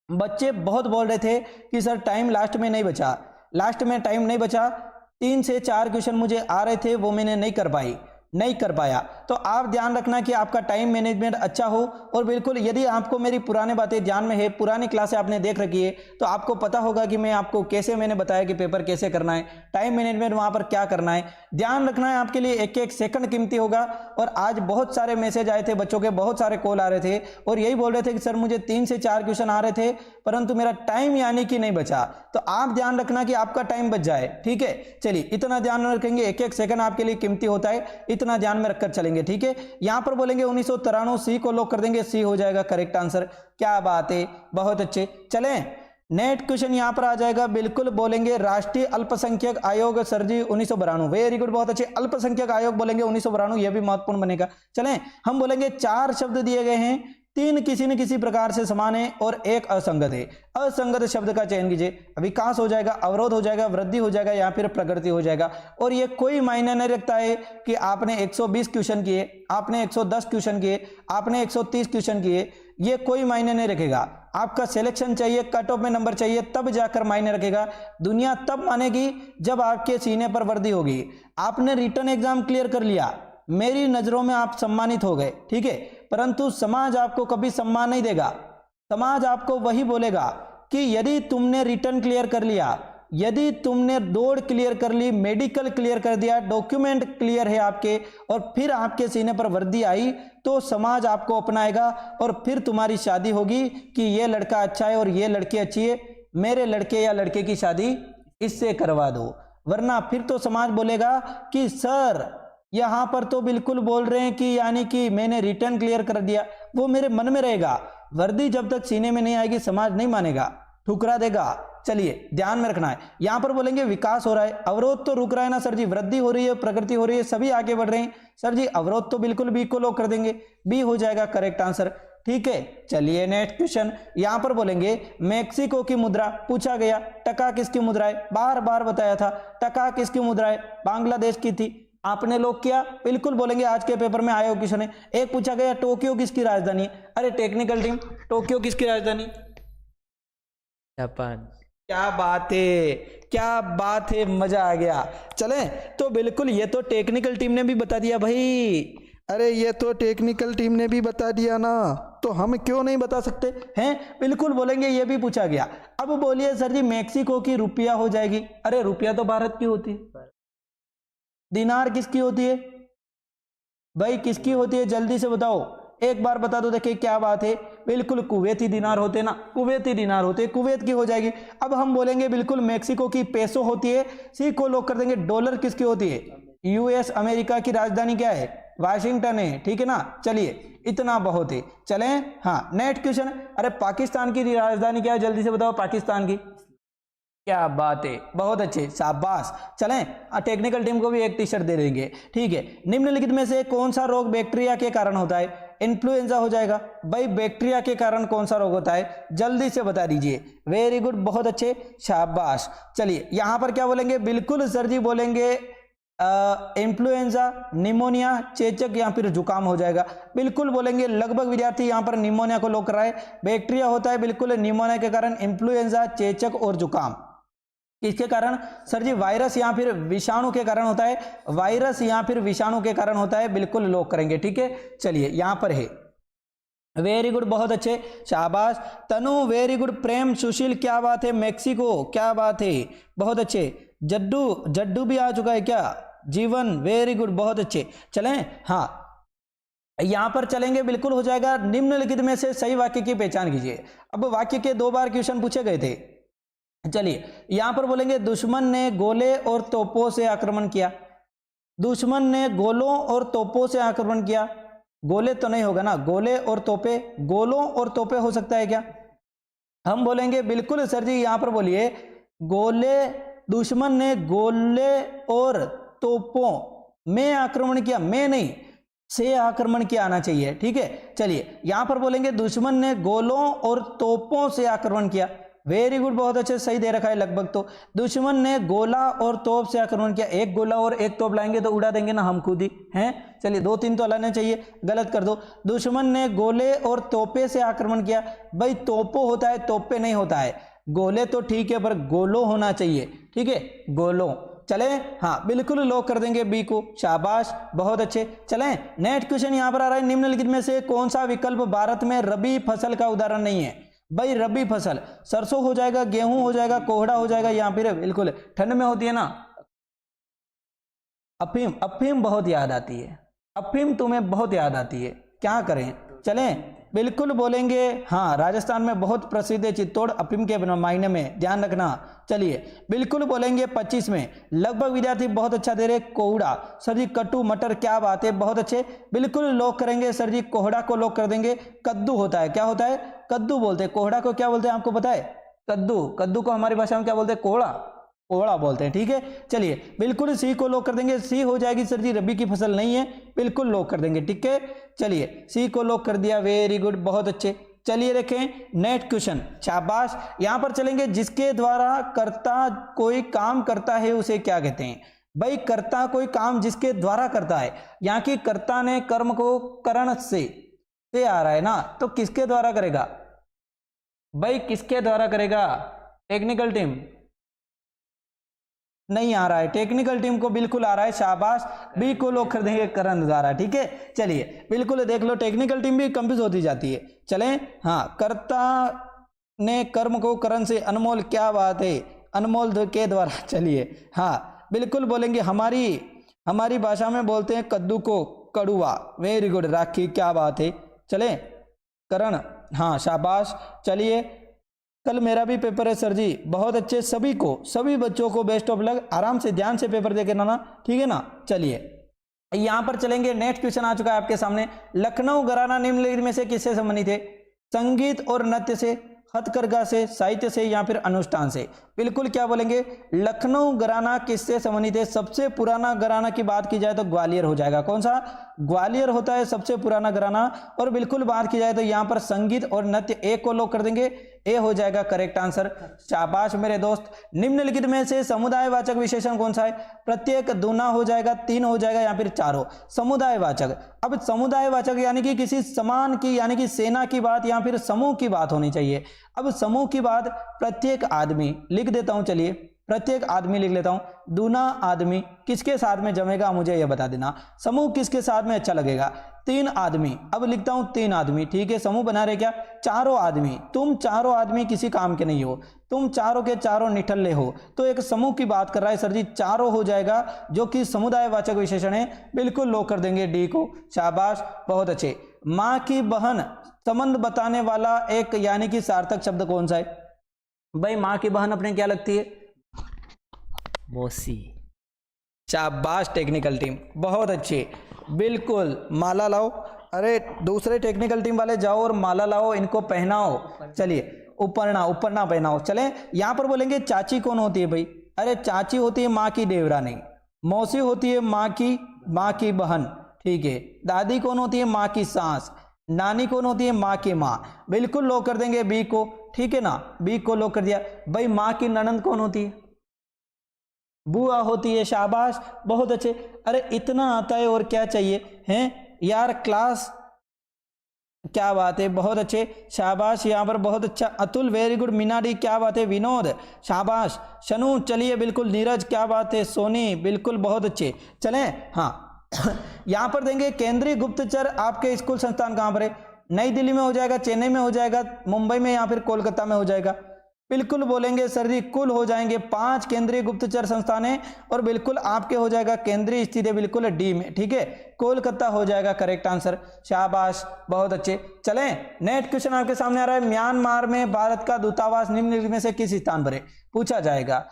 बच्चे बहुत बोल रहे थे कि सर टाइम लास्ट में नहीं बचा, लास्ट में टाइम नहीं बचा। 3 से 4 क्वेश्चन मुझे आ रहे थे, वो मैंने नहीं कर पाया। तो आप ध्यान रखना कि आपका टाइम मैनेजमेंट अच्छा हो। और बिल्कुल यदि आपको मेरी पुरानी बातें ध्यान में है, पुरानी क्लासें आपने देख रखी है, तो आपको पता होगा कि मैं आपको कैसे मैंने बताया कि पेपर कैसे करना है, टाइम मैनेजमेंट वहां पर क्या करना है। ध्यान रखना है, आपके लिए एक एक सेकंड कीमती होगा। और आज बहुत सारे मैसेज आए थे बच्चों के, बहुत सारे कॉल आ रहे थे और यही बोल रहे थे कि सर मुझे 3 से 4 क्वेश्चन आ रहे थे परंतु मेरा टाइम यानी कि नहीं बचा। तो आप ध्यान रखना कि आपका टाइम बच जाए, ठीक है। चलिए इतना ध्यान रखेंगे, एक एक सेकंड आपके लिए कीमती होता है, इतना ध्यान में रखकर चलेंगे, ठीक है। यहां पर बोलेंगे 1993, सी को लॉक कर देंगे, सी हो जाएगा करेक्ट आंसर, क्या बात है, बहुत अच्छे। चलें नेक्स्ट क्वेश्चन यहां पर आ जाएगा, बिल्कुल बोलेंगे राष्ट्रीय अल्पसंख्यक आयोग, सर जी 1992, वेरी गुड, बहुत अच्छे। अल्पसंख्यक आयोग बोलेंगे 1992, यह भी महत्वपूर्ण बनेगा। चलें हम बोलेंगे 4 शब्द दिए गए हैं, 3 किसी न किसी प्रकार से समान है और 1 असंगत है। असंगत शब्द का चयन कीजिए, विकास हो जाएगा, अवरोध हो जाएगा, वृद्धि हो जाएगा या फिर प्रगति हो जाएगा। और ये कोई मायने नहीं रखता है कि आपने 120 क्वेश्चन किए, आपने 110 क्वेश्चन किए, आपने 130 क्वेश्चन किए, ये कोई मायने नहीं रखेगा। आपका सिलेक्शन चाहिए, कट ऑफ में नंबर चाहिए, तब जाकर मायने रखेगा। दुनिया तब मानेगी जब आपके सीने पर वर्दी होगी। आपने रिटन एग्जाम क्लियर कर लिया, मेरी नजरों में आप सम्मानित हो गए, ठीक है, परंतु समाज आपको कभी सम्मान नहीं देगा। समाज आपको वही बोलेगा कि यदि तुमने रिटन क्लियर कर लिया, यदि तुमने दौड़ क्लियर कर ली, मेडिकल क्लियर कर दिया, डॉक्यूमेंट क्लियर है आपके, और फिर आपके सीने पर वर्दी आई, तो समाज आपको अपनाएगा और फिर तुम्हारी शादी होगी कि ये लड़का अच्छा है और ये लड़की अच्छी है, मेरे लड़के या लड़के की शादी इससे करवा दो। वरना फिर तो समाज बोलेगा कि सर यहां पर तो बिल्कुल बोल रहे हैं कि यानी कि मैंने रिटर्न क्लियर कर दिया, वो मेरे मन में रहेगा। वर्दी जब तक सीने में नहीं आएगी समाज नहीं मानेगा, ठुकरा देगा। चलिए ध्यान में रखना है। यहां पर बोलेंगे विकास हो रहा है, अवरोध तो रुक रहा है ना सर जी, वृद्धि हो रही है, प्रगति हो रही है, सभी आगे बढ़ रहे हैं। सर जी अवरोध तो बिल्कुल बी को लॉक कर देंगे, बी हो जाएगा करेक्ट आंसर, ठीक है। चलिए नेक्स्ट क्वेश्चन, यहां पर बोलेंगे मेक्सिको की मुद्रा पूछा गया, टका किसकी मुद्रा है? बार बार बताया था, टका किसकी मुद्रा है? बांग्लादेश की थी, आपने लॉक किया, बिल्कुल बोलेंगे आज के पेपर में आया क्वेश्चन है। एक पूछा गया टोक्यो किसकी राजधानी है? अरे टेक्निकल टीम, टोक्यो किसकी राजधानी? जापान। क्या बात है, क्या बात है, मजा आ गया। चले तो बिल्कुल ये तो टेक्निकल टीम ने भी बता दिया भाई, अरे ये तो टेक्निकल टीम ने भी बता दिया ना, तो हम क्यों नहीं बता सकते हैं? बिल्कुल बोलेंगे ये भी पूछा गया। अब बोलिए सर जी मेक्सिको की रुपया हो जाएगी, अरे रुपया तो भारत की होती है, दिनार किसकी होती है भाई, किसकी होती है? जल्दी से बताओ, एक बार बता दो, देखिए क्या बात है, बिल्कुल कुवैती दिनार होते ना, कुवैती दिनार होते, कुवैत की हो जाएगी। अब हम बोलेंगे बिल्कुल मेक्सिको की पेसो होती है, सी को लॉक कर देंगे। डॉलर किसकी होती है? यूएस अमेरिका की राजधानी क्या है? वाशिंगटन है, ठीक है ना। चलिए इतना बहुत है। चलें हाँ नेक्स्ट क्वेश्चन, अरे पाकिस्तान की राजधानी क्या है? जल्दी से बताओ, पाकिस्तान की। क्या बात है, बहुत अच्छे, शाबाश। चलें टेक्निकल टीम को भी एक टी शर्ट दे देंगे, ठीक है। निम्नलिखित में से कौन सा रोग बैक्टीरिया के कारण होता है? इन्फ्लुएंजा हो जाएगा भाई, बैक्टीरिया के कारण कौन सा रोग होता है? जल्दी से बता दीजिए, वेरी गुड, बहुत अच्छे, शाबाश। चलिए यहां पर क्या बोलेंगे? बिल्कुल सर जी बोलेंगे इन्फ्लुएंजा, निमोनिया, चेचक या फिर जुकाम हो जाएगा। बिल्कुल बोलेंगे, लगभग विद्यार्थी यहां पर निमोनिया को लॉक कर रहा है। बैक्टीरिया होता है बिल्कुल निमोनिया के कारण, इन्फ्लुएंजा, चेचक और जुकाम किसके कारण? सर जी वायरस या फिर विषाणु के कारण होता है, वायरस या फिर विषाणु के कारण होता है, बिल्कुल लॉक करेंगे, ठीक है। चलिए यहां पर है वेरी गुड, बहुत अच्छे, शाबाश। तनु वेरी गुड। प्रेम, सुशील क्या बात है, मेक्सिको क्या बात है, बहुत अच्छे। जड्डू, जड्डू भी आ चुका है क्या? जीवन वेरी गुड, बहुत अच्छे। चलें, हाँ यहां पर चलेंगे, बिल्कुल हो जाएगा। निम्नलिखित में से सही वाक्य की पहचान कीजिए। अब वाक्य के 2 बार क्वेश्चन पूछे गए थे। चलिए यहां पर बोलेंगे दुश्मन ने गोले और तोपों से आक्रमण किया। दुश्मन ने गोलों और तोपों से आक्रमण किया। गोले तो नहीं होगा ना, गोले और तोपे, गोलों और तोपे हो सकता है क्या? हम बोलेंगे बिल्कुल सर जी, यहां पर बोलिए गोले, दुश्मन ने गोले और तोपों में आक्रमण किया, में नहीं से आक्रमण किया आना चाहिए, ठीक है। चलिए यहां पर बोलेंगे दुश्मन ने गोलों और तोपों से आक्रमण किया। वेरी गुड, बहुत अच्छे, सही दे रखा है लगभग। तो दुश्मन ने गोला और तोप से आक्रमण किया। एक गोला और एक तोप लाएंगे तो उड़ा देंगे ना हम खुद ही, हैं। चलिए 2-3 तो लाने चाहिए, गलत कर दो। दुश्मन ने गोले और तोपे से आक्रमण किया। भाई तोपो होता है, तोपे नहीं होता है। गोले तो ठीक है पर गोलो होना चाहिए, ठीक है, गोलो। चले, हाँ बिल्कुल लॉक कर देंगे बी को, शाबाश, बहुत अच्छे। चलें नेक्स्ट क्वेश्चन यहां पर आ रहा है, निम्नलिखित में से कौन सा विकल्प भारत में रबी फसल का उदाहरण नहीं है? भाई रबी फसल सरसों हो जाएगा, गेहूं हो जाएगा, कोहड़ा हो जाएगा, या फिर बिल्कुल ठंड में होती है ना अफीम। अफीम बहुत याद आती है, अफीम तुम्हें बहुत याद आती है, क्या करें। चलें बिल्कुल बोलेंगे, हाँ राजस्थान में बहुत प्रसिद्ध है चित्तौड़ अफीम के मायने में, ध्यान रखना। चलिए बिल्कुल बोलेंगे 25 में। लगभग विद्यार्थी बहुत अच्छा दे रहे। कोहड़ा सर जी, कट्टू मटर, क्या बात है, बहुत अच्छे, बिल्कुल लॉक करेंगे सर जी। कोहड़ा को लॉक कर देंगे। कद्दू होता है, क्या होता है? कद्दू बोलते हैं। कोहड़ा को क्या बोलते हैं आपको पता है? कद्दू। कद्दू को हमारी भाषा में क्या बोलते हैं? कोहड़ा, कोहड़ा बोलते हैं, ठीक है। चलिए बिल्कुल सी को लॉक कर देंगे। सी हो जाएगी सर जी, रबी की फसल नहीं है, बिल्कुल लॉक कर देंगे, ठीक है। चलिए सी को लॉक कर दिया, वेरी गुड, बहुत अच्छे। चलिए देखें नेक्स्ट क्वेश्चन, शाबाश। यहां पर चलेंगे, जिसके द्वारा कर्ता कोई काम करता है उसे क्या कहते हैं? भाई कर्ता कोई काम जिसके द्वारा करता है, यहाँ की कर्ता ने कर्म को करण से आ रहा है ना, तो किसके द्वारा करेगा? भाई किसके द्वारा करेगा? टेक्निकल टीम नहीं आ रहा है, टेक्निकल टीम को बिल्कुल आ रहा है, शाबाश। बी को लोग कर देंगे करण द्वारा, ठीक है। चलिए बिल्कुल देख लो, टेक्निकल टीम भी कंफ्यूज होती जाती है। चलें, हाँ कर्ता ने कर्म को करण से, अनमोल क्या बात है, अनमोल के द्वारा। चलिए हाँ बिल्कुल बोलेंगे, हमारी भाषा में बोलते हैं कद्दू को कड़ुआ, वेरी गुड। राखी क्या बात है। चलें करण, हाँ शाबाश। चलिए कल मेरा भी पेपर है सर जी, बहुत अच्छे, सभी को, सभी बच्चों को बेस्ट ऑफ लक, आराम से ध्यान से पेपर देके ना, ठीक है ना। चलिए यहां पर चलेंगे, नेक्स्ट क्वेश्चन आ चुका है आपके सामने। लखनऊ घराना निम्नलिखित में से किससे संबंधित है? संगीत और नृत्य से, हथकरघा से, साहित्य से, या फिर अनुष्ठान से। बिल्कुल क्या बोलेंगे? लखनऊ घराना किससे संबंधित है? सबसे पुराना घराना की बात की जाए तो ग्वालियर हो जाएगा। कौन सा? ग्वालियर होता है सबसे पुराना घराना। और बिल्कुल बात की जाए तो यहाँ पर संगीत और नृत्य, ए को लॉक कर देंगे, ए हो जाएगा करेक्ट आंसर, शाबाश मेरे दोस्त। निम्नलिखित में से समुदायवाचक विशेषण कौन सा है? प्रत्येक, दूना हो जाएगा, 3 हो जाएगा, या फिर 4 हो। समुदायवाचक, अब समुदायवाचक यानी कि किसी समान की, यानी कि सेना की बात या फिर समूह की बात होनी चाहिए। अब समूह की बात, प्रत्येक आदमी लिख देता हूं, चलिए प्रत्येक आदमी लिख लेता हूं। दूना आदमी किसके साथ में जमेगा मुझे यह बता देना। समूह किसके साथ में अच्छा लगेगा? 3 आदमी, अब लिखता हूं 3 आदमी, ठीक है। समूह बना रहे क्या? 4 आदमी। तुम 4 आदमी किसी काम के नहीं हो, तुम चारों के चारों निठल्ले हो, तो एक समूह की बात कर रहा है सर जी, 4 हो जाएगा, जो कि समुदायवाचक विशेषण है। बिल्कुल लॉक कर देंगे डी को, शाबाश, बहुत अच्छे। मां की बहन संबंध बताने वाला एक यानी कि सार्थक शब्द कौन सा है? भाई मां की बहन अपने क्या लगती है? मौसी, शाबाश टेक्निकल टीम, बहुत अच्छी, बिल्कुल। माला लाओ, अरे दूसरे टेक्निकल टीम वाले जाओ और माला लाओ, इनको पहनाओ। चलिए उपरना, उपरना पहनाओ। चले यहां पर बोलेंगे चाची कौन होती है? भाई अरे चाची होती है माँ की देवरानी, मौसी होती है माँ की बहन, ठीक है। दादी कौन होती है? माँ की सास। नानी कौन होती है? माँ की माँ। बिल्कुल लॉक कर देंगे बी को, ठीक है ना, बी को लॉक कर दिया। भाई माँ की ननंद कौन होती है? बुआ होती है, शाबाश, बहुत अच्छे। अरे इतना आता है और क्या चाहिए हैं यार, क्लास, क्या बात है, बहुत अच्छे, शाबाश। यहाँ पर बहुत अच्छा, अतुल वेरी गुड। मीनाडी क्या बात है, विनोद शाबाश, शनु चलिए बिल्कुल, नीरज क्या बात है, सोनी बिल्कुल, बहुत अच्छे। चलें, हाँ यहाँ पर देंगे केंद्रीय गुप्तचर आपके स्कूल संस्थान कहाँ पर है? नई दिल्ली में हो जाएगा, चेन्नई में हो जाएगा, मुंबई में या फिर कोलकाता में हो जाएगा। बिल्कुल बोलेंगे सर जी कुल हो जाएंगे 5 केंद्रीय गुप्तचर संस्थानें और बिल्कुल आपके हो जाएगा केंद्रीय स्थित है बिल्कुल डी में, ठीक है, कोलकाता हो जाएगा करेक्ट आंसर। शाबाश, बहुत अच्छे। चलें नेक्स्ट क्वेश्चन आपके सामने आ रहा है, म्यांमार में भारत का दूतावास निम्नलिखित में से किस स्थान पर है, पूछा जाएगा।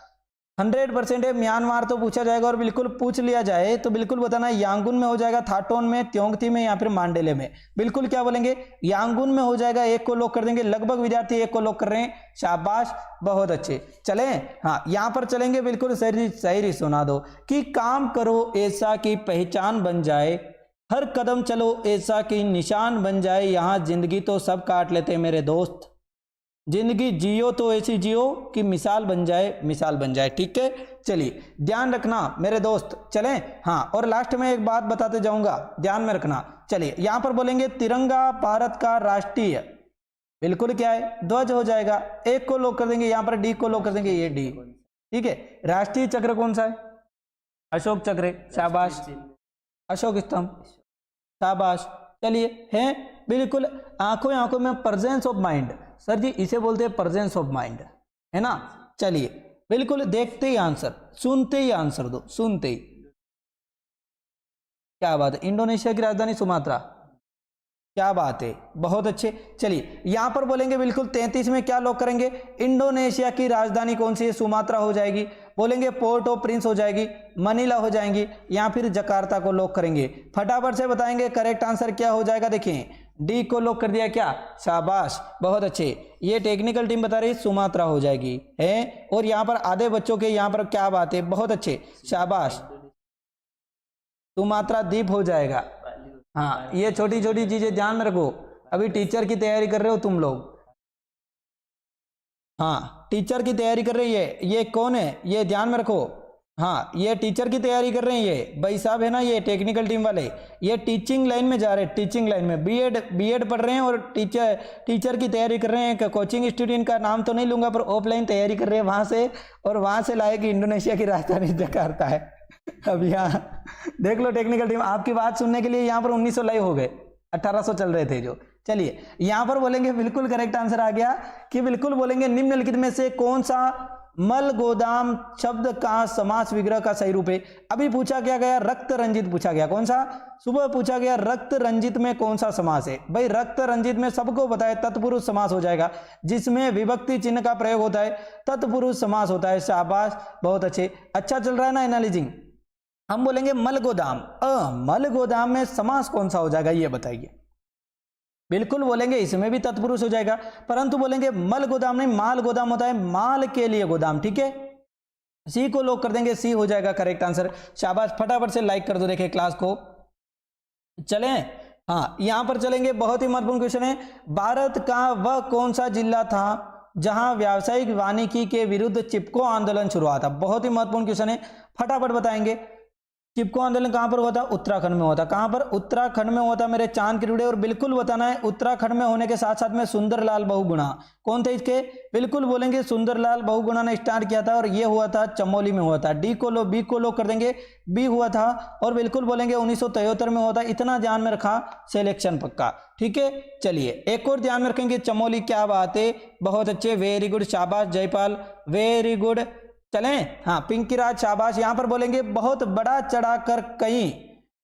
100% है, म्यांमार तो पूछा जाएगा और बिल्कुल पूछ लिया जाए तो बिल्कुल बताना यांगून में हो जाएगा, थाटोन में, त्योंगती में या फिर मांडेले में। बिल्कुल क्या बोलेंगे, यांगून में हो जाएगा, एक को लॉक कर देंगे, लगभग विद्यार्थी एक को लॉक कर रहे हैं। शाबाश, बहुत अच्छे। चलें हाँ यहां पर चलेंगे, बिल्कुल सही सुना दो कि काम करो ऐसा कि पहचान बन जाए, हर कदम चलो ऐसा कि निशान बन जाए, यहां जिंदगी तो सब काट लेते मेरे दोस्त, जिंदगी जियो तो ऐसी जियो कि मिसाल बन जाए, ठीक है। चलिए ध्यान रखना मेरे दोस्त। चलें हाँ, और लास्ट में एक बात बताते जाऊंगा, ध्यान में रखना। चलिए यहां पर बोलेंगे तिरंगा भारत का राष्ट्रीय, बिल्कुल क्या है, ध्वज हो जाएगा, एक को लॉक कर देंगे, यहां पर डी को लॉक कर देंगे, ये डी, ठीक है। राष्ट्रीय चक्र कौन सा है, अशोक चक्र, शाबाश, अशोक स्तंभ, शाबाश। चलिए है बिल्कुल आंखों में प्रेजेंस ऑफ माइंड, सर जी इसे बोलते हैं प्रेजेंस ऑफ माइंड, है ना। चलिए बिल्कुल देखते ही आंसर, सुनते ही आंसर दो, सुनते ही। क्या बात है, इंडोनेशिया की राजधानी सुमात्रा, क्या बात है, बहुत अच्छे। चलिए यहां पर बोलेंगे बिल्कुल 33 में क्या लॉक करेंगे, इंडोनेशिया की राजधानी कौन सी है, सुमात्रा हो जाएगी। बोलेंगे पोर्ट ऑफ प्रिंस हो जाएगी, मनीला हो जाएंगी, या फिर जकार्ता को लॉक करेंगे। फटाफट से बताएंगे करेक्ट आंसर क्या हो जाएगा, देखिए डी को लॉक कर दिया क्या, शाबाश, बहुत अच्छे। ये टेक्निकल टीम बता रही सुमात्रा हो जाएगी है, और यहाँ पर आधे बच्चों के यहाँ पर क्या बात है, बहुत अच्छे, शाबाश, सुमात्रा द्वीप हो जाएगा। हाँ ये छोटी छोटी चीजें ध्यान में रखो, अभी टीचर की तैयारी कर रहे हो तुम लोग, हाँ टीचर की तैयारी कर रही है, ये कौन है, ये ध्यान में रखो। हाँ ये टीचर की तैयारी कर रहे हैं, ये भाई साहब है ना, ये टेक्निकल टीम वाले, ये टीचिंग लाइन में जा रहे हैं, टीचिंग लाइन में बीएड पढ़ रहे हैं और टीचर की तैयारी कर रहे हैं। कोचिंग स्टूडेंट का नाम तो नहीं लूंगा, पर ऑफलाइन तैयारी कर रहे हैं वहां से, और वहां से लाए कि इंडोनेशिया की राजधानी जकार्ता है। अब यहाँ देख लो टेक्निकल टीम, आपकी बात सुनने के लिए यहाँ पर 1900 लाइव हो गए, 1800 चल रहे थे जो। चलिए यहां पर बोलेंगे बिल्कुल करेक्ट आंसर आ गया कि बिल्कुल बोलेंगे निम्नलिखित में से कौन सा मल गोदाम शब्द का समास विग्रह का सही रूप है। अभी पूछा क्या गया, रक्त रंजित पूछा गया, कौन सा, सुबह पूछा गया रक्त रंजित में कौन सा समास है। भाई रक्त रंजित में सबको बताए तत्पुरुष समास हो जाएगा, जिसमें विभक्ति चिन्ह का प्रयोग होता है, तत्पुरुष समास होता है। शाबाश, बहुत अच्छे, अच्छा चल रहा है ना एनालिजिंग। हम बोलेंगे मल गोदाम, मल गोदाम में समास कौन सा हो जाएगा, ये बताइए। बिल्कुल बोलेंगे इसमें भी तत्पुरुष हो जाएगा, परंतु बोलेंगे मल गोदाम नहीं, माल गोदाम होता है, माल के लिए गोदाम, ठीक है। सी को लॉक कर देंगे, सी हो जाएगा करेक्ट आंसर। शाबाश, फटाफट से लाइक कर दो, देखें क्लास को। चलें हाँ यहां पर चलेंगे, बहुत ही महत्वपूर्ण क्वेश्चन है। भारत का वह कौन सा जिला था जहां व्यावसायिक वानिकी के विरुद्ध चिपको आंदोलन शुरू हुआ था। बहुत ही महत्वपूर्ण क्वेश्चन है, फटाफट बताएंगे। चिपको आंदोलन कहां पर हुआ था, उत्तराखंड में हुआ था। कहां पर, उत्तराखंड में हुआ था मेरे चांद के टुकड़े। और बिल्कुल बताना है उत्तराखंड में होने के साथ साथ में सुंदरलाल बहुगुणा कौन थे इसके, बिल्कुल बोलेंगे सुंदरलाल बहुगुणा ने स्टार्ट किया था, और ये हुआ था चमोली में हुआ था। बी को लो कर देंगे, बी हुआ था। और बिल्कुल बोलेंगे 1973 में हुआ था, इतना ध्यान में रखा, सिलेक्शन पक्का, ठीक है। चलिए एक और ध्यान में रखेंगे, चमोली, क्या बात है, बहुत अच्छे, वेरी गुड, शाबाश जयपाल, वेरी गुड। चलें हाँ पिंकी राज, शाबाश। यहां पर बोलेंगे बहुत बड़ा चढ़ाकर कही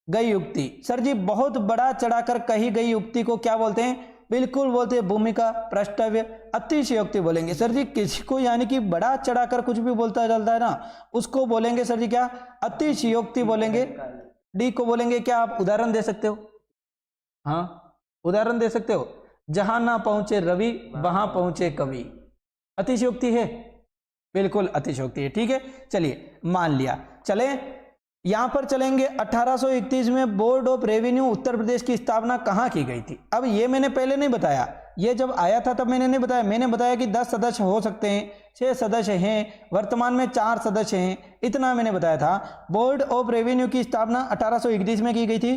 गई युक्ति। सर जी बहुत बड़ा चढ़ाकर कही गई युक्ति को क्या बोलते हैं, बिल्कुल बोलते हैं भूमिका, प्रष्टव्य, अतिशयोक्ति बोलेंगे। सर जी किसी को यानी कि बड़ा चढ़ाकर कुछ भी बोलता चलता है ना, उसको बोलेंगे सर जी क्या, अतिशयोक्ति बोलेंगे। डी को बोलेंगे क्या, आप उदाहरण दे सकते हो, हाँ उदाहरण दे सकते हो, जहां ना पहुंचे रवि वहां पहुंचे कवि, अतिशयोक्ति है, बिल्कुल अतिशयोक्ति है, ठीक है। चलिए मान लिया। चले यहां पर चलेंगे 1831 में board of revenue Uttar Pradesh की स्थापना कहां की गई थी। अब ये मैंने पहले नहीं बताया, ये जब आया था तब मैंने नहीं बताया। मैंने बताया कि 10 सदस्य हो सकते हैं, 6 सदस्य हैं, वर्तमान में 4 सदस्य हैं, इतना मैंने बताया था। बोर्ड ऑफ रेवेन्यू की स्थापना 1831 में की गई थी।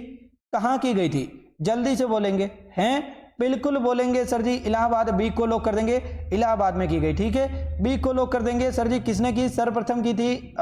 कहां की गई थी, जल्दी से बोलेंगे, हैं बिल्कुल बोलेंगे सर जी इलाहाबाद, बी को लॉक कर देंगे, इलाहाबाद में की गई। ठीक है, बी को लॉक कर देंगे। सर जी किसने की, सर्वप्रथम की थी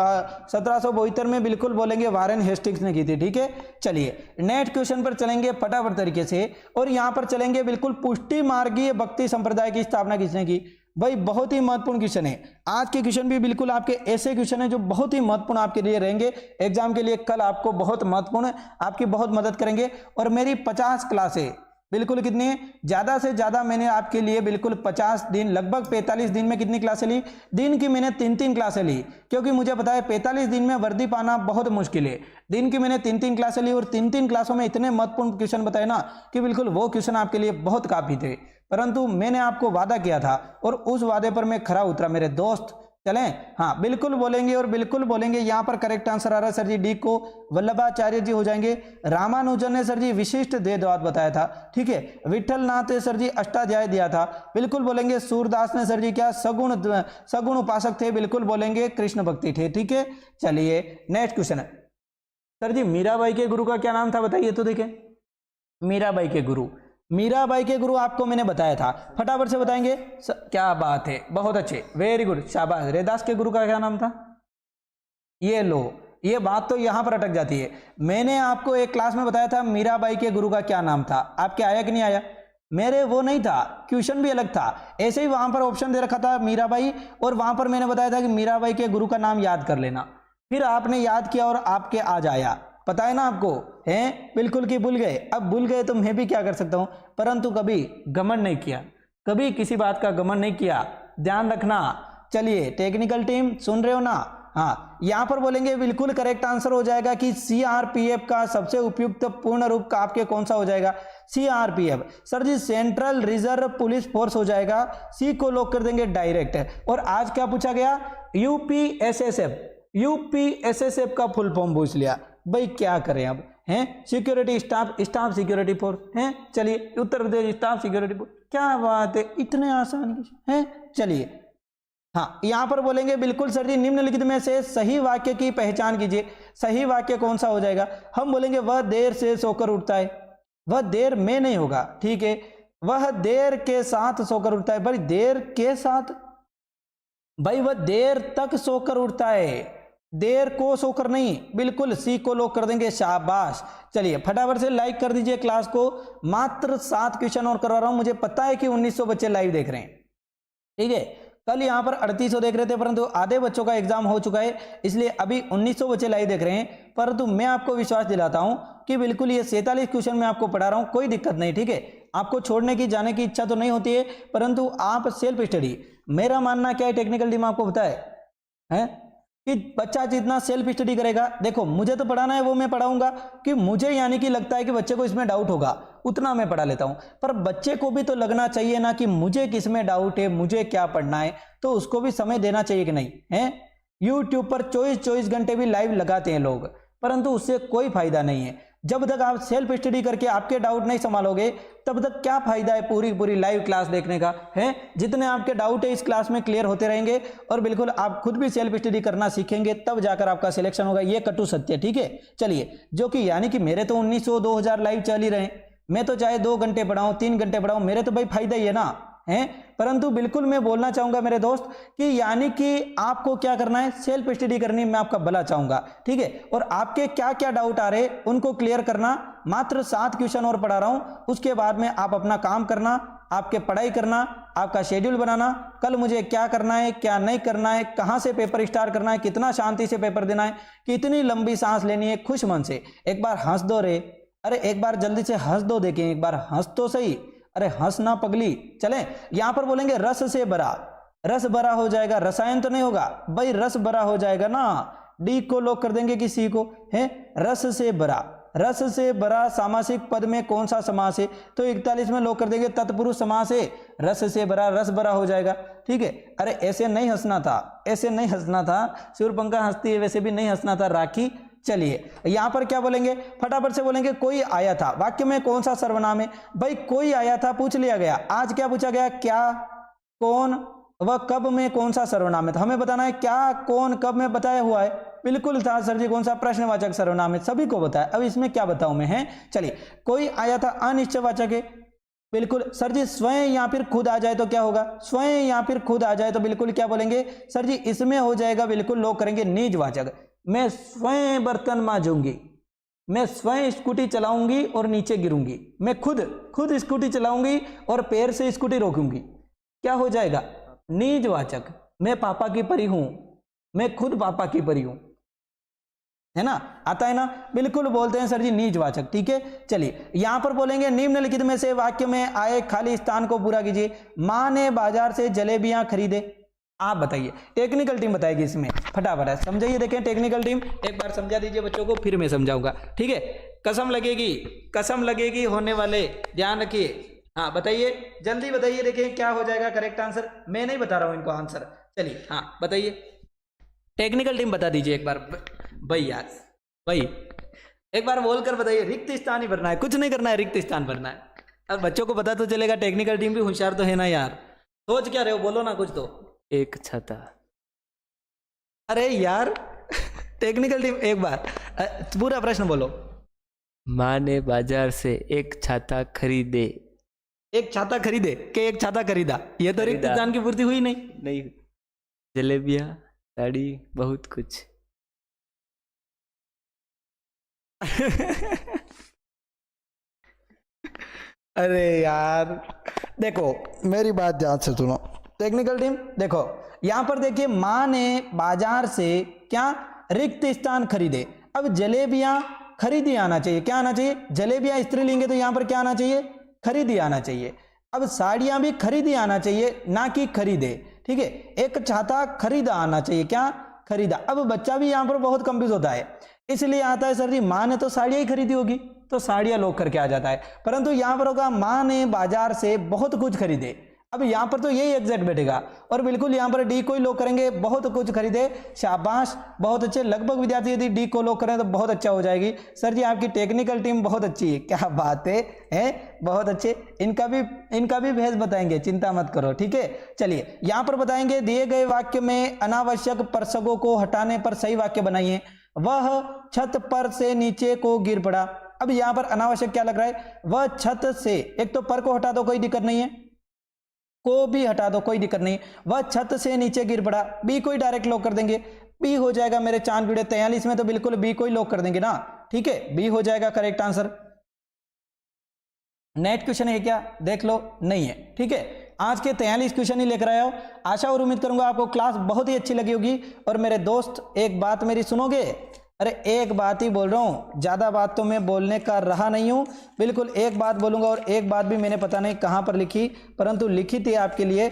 1772 में, बिल्कुल बोलेंगे वारेन हेस्टिंग्स ने की थी। ठीक है, चलिए नेक्स्ट क्वेश्चन पर चलेंगे फटाफट तरीके से, और यहां पर चलेंगे बिल्कुल पुष्टि मार्गीय भक्ति संप्रदाय की स्थापना किसने की। भाई बहुत ही महत्वपूर्ण क्वेश्चन है, आज के क्वेश्चन भी बिल्कुल आपके ऐसे क्वेश्चन है जो बहुत ही महत्वपूर्ण आपके लिए रहेंगे एग्जाम के लिए, कल आपको बहुत महत्वपूर्ण आपकी बहुत मदद करेंगे। और मेरी 50 क्लासें बिल्कुल कितनी है, ज्यादा से ज्यादा मैंने आपके लिए बिल्कुल 50 दिन, लगभग 45 दिन में कितनी क्लासें ली, दिन की मैंने 3-3 क्लासें ली, क्योंकि मुझे पता है 45 दिन में वर्दी पाना बहुत मुश्किल है। दिन की मैंने 3-3 क्लासें ली, और 3-3 क्लासों में इतने महत्वपूर्ण क्वेश्चन बताए ना कि बिल्कुल वो क्वेश्चन आपके लिए बहुत काफी थे, परंतु मैंने आपको वादा किया था और उस वादे पर मैं खरा उतरा मेरे दोस्त। चलें, हाँ बिल्कुल बोलेंगे और बिल्कुल बोलेंगे। यहां पर करेक्ट आंसर आ रहा है सर जी डी को, वल्लभाचार्य जी हो जाएंगे। रामानुजन ने सर जी विशिष्ट देववाद बताया था। ठीक है, विठल नाथ ने सर जी अष्टाध्याय दिया था, बिल्कुल बोलेंगे। सूरदास ने सर जी क्या, सगुण उपासक थे, बिल्कुल बोलेंगे कृष्ण भक्ति थे। ठीक है, चलिए नेक्स्ट क्वेश्चन है सर जी, मीराबाई के गुरु का क्या नाम था बताइए तो। देखें मीराबाई के गुरु, मीराबाई के गुरु आपको मैंने बताया था, फटाफट से बताएंगे। क्या बात है, बहुत अच्छे, वेरी गुड, शाबाश। रैदास के गुरु का क्या नाम था, ये लो, ये बात तो यहां पर अटक जाती है। मैंने आपको एक क्लास में बताया था मीराबाई के गुरु का क्या नाम था, आपके आया कि नहीं आया, मेरे वो नहीं था, क्वेश्चन भी अलग था। ऐसे ही वहां पर ऑप्शन दे रखा था मीराबाई, और वहां पर मैंने बताया था कि मीराबाई के गुरु का नाम याद कर लेना, फिर आपने याद किया और आपके आज आया, पता है ना आपको, हैं बिल्कुल कि भूल गए। अब भूल गए तो मैं भी क्या कर सकता हूं, परंतु कभी घमंड नहीं किया, कभी किसी बात का घमंड नहीं किया, ध्यान रखना। चलिए टेक्निकल टीम सुन रहे हो ना, हाँ यहां पर बोलेंगे बिल्कुल करेक्ट आंसर हो जाएगा कि सीआरपीएफ का सबसे उपयुक्त पूर्ण रूप का आपके कौन सा हो जाएगा, सीआरपीएफ सर जी, सेंट्रल रिजर्व पुलिस फोर्स हो जाएगा। सी को लॉक कर देंगे डायरेक्ट। और आज क्या पूछा गया, यूपीएसएसएफ, यूपीएसएसएफ का फुल फॉर्म पूछ लिया। भाई क्या करें अब, हैं security staff, staff security force, हैं चलिए Uttar Pradesh staff security force, क्या बात है, इतने आसान हैं। चलिए हाँ यहां पर बोलेंगे बिल्कुल सर जी, निम्नलिखित में से सही वाक्य की पहचान कीजिए। सही वाक्य कौन सा हो जाएगा, हम बोलेंगे वह देर से सोकर उठता है, वह देर में नहीं होगा। ठीक है, वह देर के साथ सोकर उठता है, भाई देर के साथ, भाई वह देर तक सोकर उठता है, देर को सोकर नहीं, बिल्कुल सी को लॉक कर देंगे, शाबाश। चलिए फटाफट से लाइक कर दीजिए क्लास को, मात्र 7 क्वेश्चन और करवा रहा हूं, मुझे पता है कि 1900 बच्चे लाइव देख रहे हैं। ठीक है, कल यहां पर 3800 देख रहे थे, परंतु आधे बच्चों का एग्जाम हो चुका है, इसलिए अभी 1900 बच्चे लाइव देख रहे हैं। परंतु मैं आपको विश्वास दिलाता हूं कि बिल्कुल ये 47 क्वेश्चन मैं आपको पढ़ा रहा हूं, कोई दिक्कत नहीं। ठीक है, आपको छोड़ने की जाने की इच्छा तो नहीं होती है, परंतु आप सेल्फ स्टडी, मेरा मानना क्या है, टेक्निकल टीम आपको बताए हैं कि बच्चा जितना सेल्फ स्टडी करेगा, देखो मुझे तो पढ़ाना है वो मैं पढ़ाऊंगा, कि मुझे यानी कि लगता है कि बच्चे को इसमें डाउट होगा, उतना मैं पढ़ा लेता हूं, पर बच्चे को भी तो लगना चाहिए ना कि मुझे किसमें डाउट है, मुझे क्या पढ़ना है, तो उसको भी समय देना चाहिए कि नहीं है। यूट्यूब पर 24 घंटे भी लाइव लगाते हैं लोग, परंतु उससे कोई फायदा नहीं है। जब तक आप सेल्फ स्टडी करके आपके डाउट नहीं संभालोगे, तब तक क्या फायदा है पूरी लाइव क्लास देखने का, है। जितने आपके डाउट है इस क्लास में क्लियर होते रहेंगे, और बिल्कुल आप खुद भी सेल्फ स्टडी करना सीखेंगे, तब जाकर आपका सिलेक्शन होगा, ये कटु सत्य। ठीक है, चलिए, जो कि यानी कि मेरे तो 1900 2000 लाइव चल ही रहे, मैं तो चाहे 2 घंटे पढ़ाऊं 3 घंटे पढ़ाऊं, मेरे तो भाई फायदा ही है ना, हैं। परंतु बिल्कुल मैं बोलना चाहूंगा मेरे दोस्त कि यानी कि आपको क्या करना है, सेल्फ स्टडी करनी, मैं आपका भला चाहूंगा। ठीक है, और आपके क्या क्या डाउट आ रहे उनको क्लियर करना, मात्र 7 क्वेश्चन और पढ़ा रहा हूं, उसके बाद में आप अपना काम करना, आपके पढ़ाई करना, आपका शेड्यूल बनाना, कल मुझे क्या करना है क्या नहीं करना है, कहां से पेपर स्टार्ट करना है, कितना शांति से पेपर देना है, कितनी लंबी सांस लेनी है, खुश मन से एक बार हंस दो रे, अरे एक बार जल्दी से हंस दो, देखें एक बार हंस तो सही, अरे हंस ना पगली। चले यहां पर बोलेंगे रस से भरा, रस भरा हो जाएगा, रसायन तो नहीं होगा भाई, रस भरा हो जाएगा ना, डी को लॉक कर देंगे कि सी को, है रस से भरा, रस से भरा सामासिक पद में कौन सा समास है, तो 41 में लॉक कर देंगे, तत्पुरुष समास है, रस से भरा, रस भरा हो जाएगा। ठीक है, अरे ऐसे नहीं हंसना था, ऐसे नहीं हंसना था, सूर्यपंखा हंसती है वैसे भी नहीं हंसना था राखी। चलिए यहां पर क्या बोलेंगे, फटाफट से बोलेंगे कोई आया था, वाक्य में कौन सा सर्वनाम है, भाई कोई आया था पूछ लिया गया। आज क्या पूछा गया, क्या, कौन व कब में कौन सा सर्वनाम है, तो हमें बताना है क्या, कौन, कब में बताया हुआ है, बिल्कुल था सर जी, कौन सा प्रश्नवाचक सर्वनाम है, सभी को बताया, अब इसमें क्या बताऊं मैं, है। चलिए कोई आया था अनिश्चयवाचक है, बिल्कुल सर जी स्वयं या फिर खुद आ जाए तो क्या होगा, स्वयं या फिर खुद आ जाए तो बिल्कुल क्या बोलेंगे सर जी, इसमें हो जाएगा बिल्कुल लोग करेंगे निजवाचक। मैं स्वयं बर्तन मांजूंगी, मैं स्वयं स्कूटी चलाऊंगी और नीचे गिरूंगी, मैं खुद स्कूटी चलाऊंगी और पैर से स्कूटी रोकूंगी, क्या हो जाएगा निजवाचक। मैं पापा की परी हूं, मैं खुद पापा की परी हूं, है ना, आता है ना, बिल्कुल बोलते हैं सर जी निजवाचक। ठीक है, चलिए यहां पर बोलेंगे निम्नलिखित में से वाक्य में आए खाली स्थान को पूरा कीजिए। मां ने बाजार से जलेबियां खरीदे, आप बताइए, टेक्निकल टीम बताएगी इसमें, फटाफट है समझाइए। देखें टेक्निकल टीम एक बार समझा दीजिए बच्चों को, फिर मैं समझाऊंगा। ठीक है, कसम लगेगी होने वाले, ध्यान रखिए। हाँ बताइए, जल्दी बताइए, देखें क्या हो जाएगा करेक्ट आंसर। मैं नहीं बता रहा हूं इनको आंसर, चलिए हाँ बताइए, टेक्निकल टीम बता दीजिए एक बार। भाई यार भाई एक बार बोलकर बताइए, रिक्त स्थान ही भरना है, कुछ नहीं करना है, रिक्त स्थान भरना है। अब बच्चों को पता तो चलेगा, टेक्निकल टीम भी होशियार तो है ना यार, सोच क्या रहे हो, बोलो ना कुछ तो। एक छाता। अरे यार टेक्निकल टीम एक बार पूरा प्रश्न बोलो। माँ ने बाजार से एक छाता खरीदे। एक छाता खरीदे के एक छाता खरीदा, ये तो रिक्त स्थान की पूर्ति हुई नहीं। जलेबियाँ, साड़ी, बहुत कुछ। अरे यार देखो मेरी बात ध्यान से सुनो, टेक्निकल टीम देखो यहां पर देखिए, मां ने बाजार से क्या रिक्त स्थान खरीदे। अब जलेबियां खरीदी आना चाहिए, क्या आना चाहिए, जलेबियां स्त्रीलिंग है तो यहां पर क्या आना चाहिए, खरीदी आना चाहिए। अब साड़ियां भी खरीदी आना चाहिए, ना कि खरीदे। ठीक है, एक छाता खरीदा आना चाहिए, क्या खरीदा। अब बच्चा भी यहां पर बहुत कंफ्यूज होता है, इसलिए आता है सर जी मां ने तो साड़ियां ही खरीदी होगी, तो साड़ियां लोग करके आ जाता है, परंतु यहां पर होगा मां ने बाजार से बहुत कुछ खरीदे। अब यहां पर तो यही एग्जैक्ट बैठेगा, और बिल्कुल यहां पर डी को ही लोग करेंगे, बहुत कुछ खरीदे, शाबाश बहुत अच्छे। लगभग विद्यार्थी यदि डी को लोग करें तो बहुत अच्छा हो जाएगी। सर जी आपकी टेक्निकल टीम बहुत अच्छी है, क्या बात है बहुत अच्छे। इनका भी भेद बताएंगे, चिंता मत करो। ठीक है, चलिए यहां पर बताएंगे, दिए गए वाक्य में अनावश्यक प्रसंगों को हटाने पर सही वाक्य बनाइए। वह छत पर से नीचे को गिर पड़ा। अब यहां पर अनावश्यक क्या लग रहा है, वह छत से, एक तो पर को हटा दो कोई दिक्कत नहीं है, को भी हटा दो कोई दिक्कत नहीं, वह छत से नीचे गिर पड़ा। बी को ही डायरेक्ट लॉक कर देंगे, बी हो जाएगा मेरे चांद पीड़े 43 में, तो बिल्कुल बी को ही लॉक कर देंगे ना। ठीक है, बी हो जाएगा करेक्ट आंसर। नेट क्वेश्चन है क्या, देख लो, नहीं है। ठीक है, आज के 43 क्वेश्चन ही लेकर आया हो। आशा और उम्मीद करूंगा आपको क्लास बहुत ही अच्छी लगी होगी। और मेरे दोस्त एक बात मेरी सुनोगे, अरे एक बात ही बोल रहा हूं, ज्यादा बात तो मैं बोलने का रहा नहीं हूं, बिल्कुल एक बात बोलूंगा। और एक बात भी मैंने पता नहीं कहां पर लिखी, परंतु लिखी थी आपके लिए।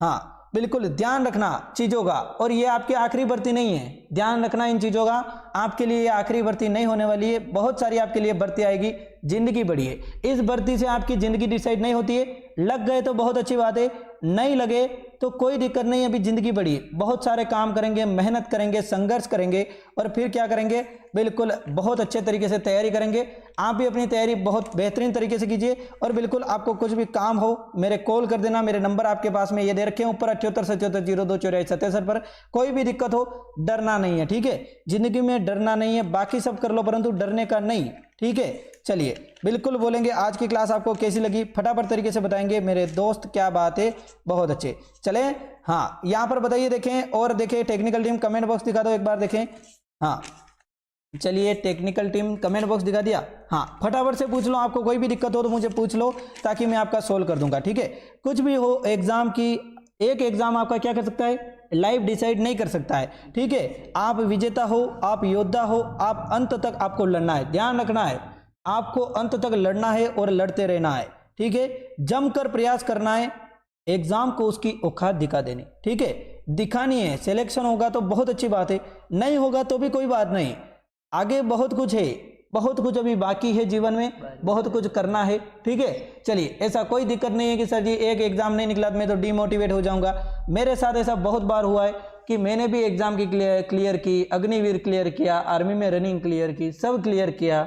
हाँ बिल्कुल ध्यान रखना चीजों का, और ये आपकी आखिरी भर्ती नहीं है, ध्यान रखना इन चीजों का। आपके लिए ये आखिरी भर्ती नहीं होने वाली है, बहुत सारी आपके लिए भर्ती आएगी, जिंदगी बड़ी है। इस भर्ती से आपकी जिंदगी डिसाइड नहीं होती है, लग गए तो बहुत अच्छी बात है, नहीं लगे तो कोई दिक्कत नहीं, अभी जिंदगी बड़ी है, बहुत सारे काम करेंगे, मेहनत करेंगे, संघर्ष करेंगे, और फिर क्या करेंगे, बिल्कुल बहुत अच्छे तरीके से तैयारी करेंगे। आप भी अपनी तैयारी बहुत बेहतरीन तरीके से कीजिए, और बिल्कुल आपको कुछ भी काम हो मेरे कॉल कर देना, मेरे नंबर आपके पास में ये दे रखे हैं ऊपर 7877028477 पर। कोई भी दिक्कत हो डरना नहीं है, ठीक है, जिंदगी में डरना नहीं है, बाकी सब कर लो परंतु डरने का नहीं। ठीक है, चलिए बिल्कुल बोलेंगे आज की क्लास आपको कैसी लगी, फटाफट तरीके से बताएंगे मेरे दोस्त, क्या बात है, बहुत अच्छे। चले हाँ यहां पर बताइए, देखें और देखें टेक्निकल टीम कमेंट बॉक्स दिखा दो एक बार, देखें। हाँ चलिए टेक्निकल टीम कमेंट बॉक्स दिखा दिया। हाँ फटाफट से पूछ लो, आपको कोई भी दिक्कत हो तो मुझे पूछ लो, ताकि मैं आपका सोल्व कर दूंगा। ठीक है, कुछ भी हो एग्जाम की, एक एग्जाम आपका क्या कर सकता है, लाइफ डिसाइड नहीं कर सकता है। ठीक है, आप विजेता हो, आप योद्धा हो, आप अंत तक आपको लड़ना है, ध्यान रखना है, आपको अंत तक लड़ना है और लड़ते रहना है। ठीक है, जमकर प्रयास करना है, एग्जाम को उसकी औकात दिखा देनी। ठीक है, दिखानी है, सिलेक्शन होगा तो बहुत अच्छी बात है, नहीं होगा तो भी कोई बात नहीं, आगे बहुत कुछ है, बहुत कुछ अभी बाकी है जीवन में, बहुत कुछ करना है। ठीक है, चलिए ऐसा कोई दिक्कत नहीं है कि सर जी एक एग्जाम नहीं निकला तो मैं तो डिमोटिवेट हो जाऊंगा। मेरे साथ ऐसा बहुत बार हुआ है कि मैंने भी एग्जाम की क्लियर की, अग्निवीर क्लियर किया, आर्मी में रनिंग क्लियर की, सब क्लियर किया,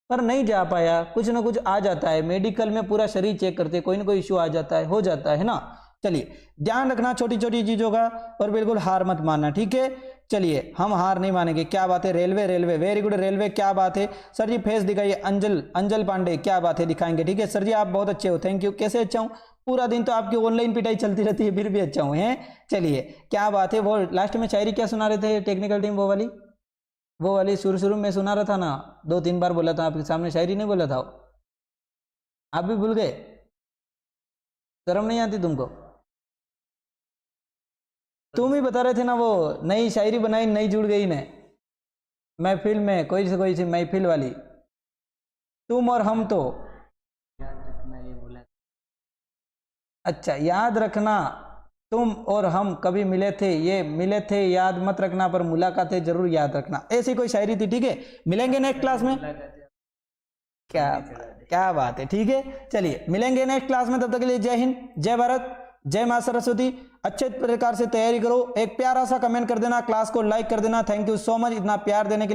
पर नहीं जा पाया, कुछ ना कुछ आ जाता है, मेडिकल में पूरा शरीर चेक करते, कोई ना कोई इश्यू आ जाता है, हो जाता है ना। चलिए ध्यान रखना छोटी छोटी चीजों का, और बिल्कुल हार मत मानना। ठीक है, चलिए हम हार नहीं मानेंगे, क्या बात है। Railway railway very good, railway क्या बात है सर जी। फेस दिखाइए, अंजल अंजल पांडे क्या बात है, दिखाएंगे ठीक है सर जी। आप बहुत अच्छे हो, थैंक यू। कैसे अच्छा हूँ? पूरा दिन तो आपकी ऑनलाइन पिटाई चलती रहती है, फिर भी अच्छा हूँ हैं। चलिए क्या बात है। वो लास्ट में शायरी क्या सुना रहे थे टेक्निकल टीम? वो वाली शुरू में सुना रहा था ना, 2-3 बार बोला था आपके सामने, शायरी नहीं बोला था? आप भी भूल गए? शर्म नहीं आती तुमको? तुम ही बता रहे थे ना, वो नई शायरी बनाई, नई जुड़ गई ने महफिल में, कोई सी महफिल वाली, तुम और हम तो। अच्छा, याद रखना तुम और हम कभी मिले थे, ये मिले थे याद मत रखना, पर मुलाकातें जरूर याद रखना, ऐसी कोई शायरी थी। ठीक है, मिलेंगे नेक्स्ट क्लास में। क्या बात है, ठीक है। चलिए मिलेंगे नेक्स्ट क्लास में, तब तक के लिए जय हिंद, जय भारत, जय मां सरस्वती। अच्छे प्रकार से तैयारी करो, एक प्यारा सा कमेंट कर देना, क्लास को लाइक कर देना। थैंक यू सो मच इतना प्यार देने के लिए।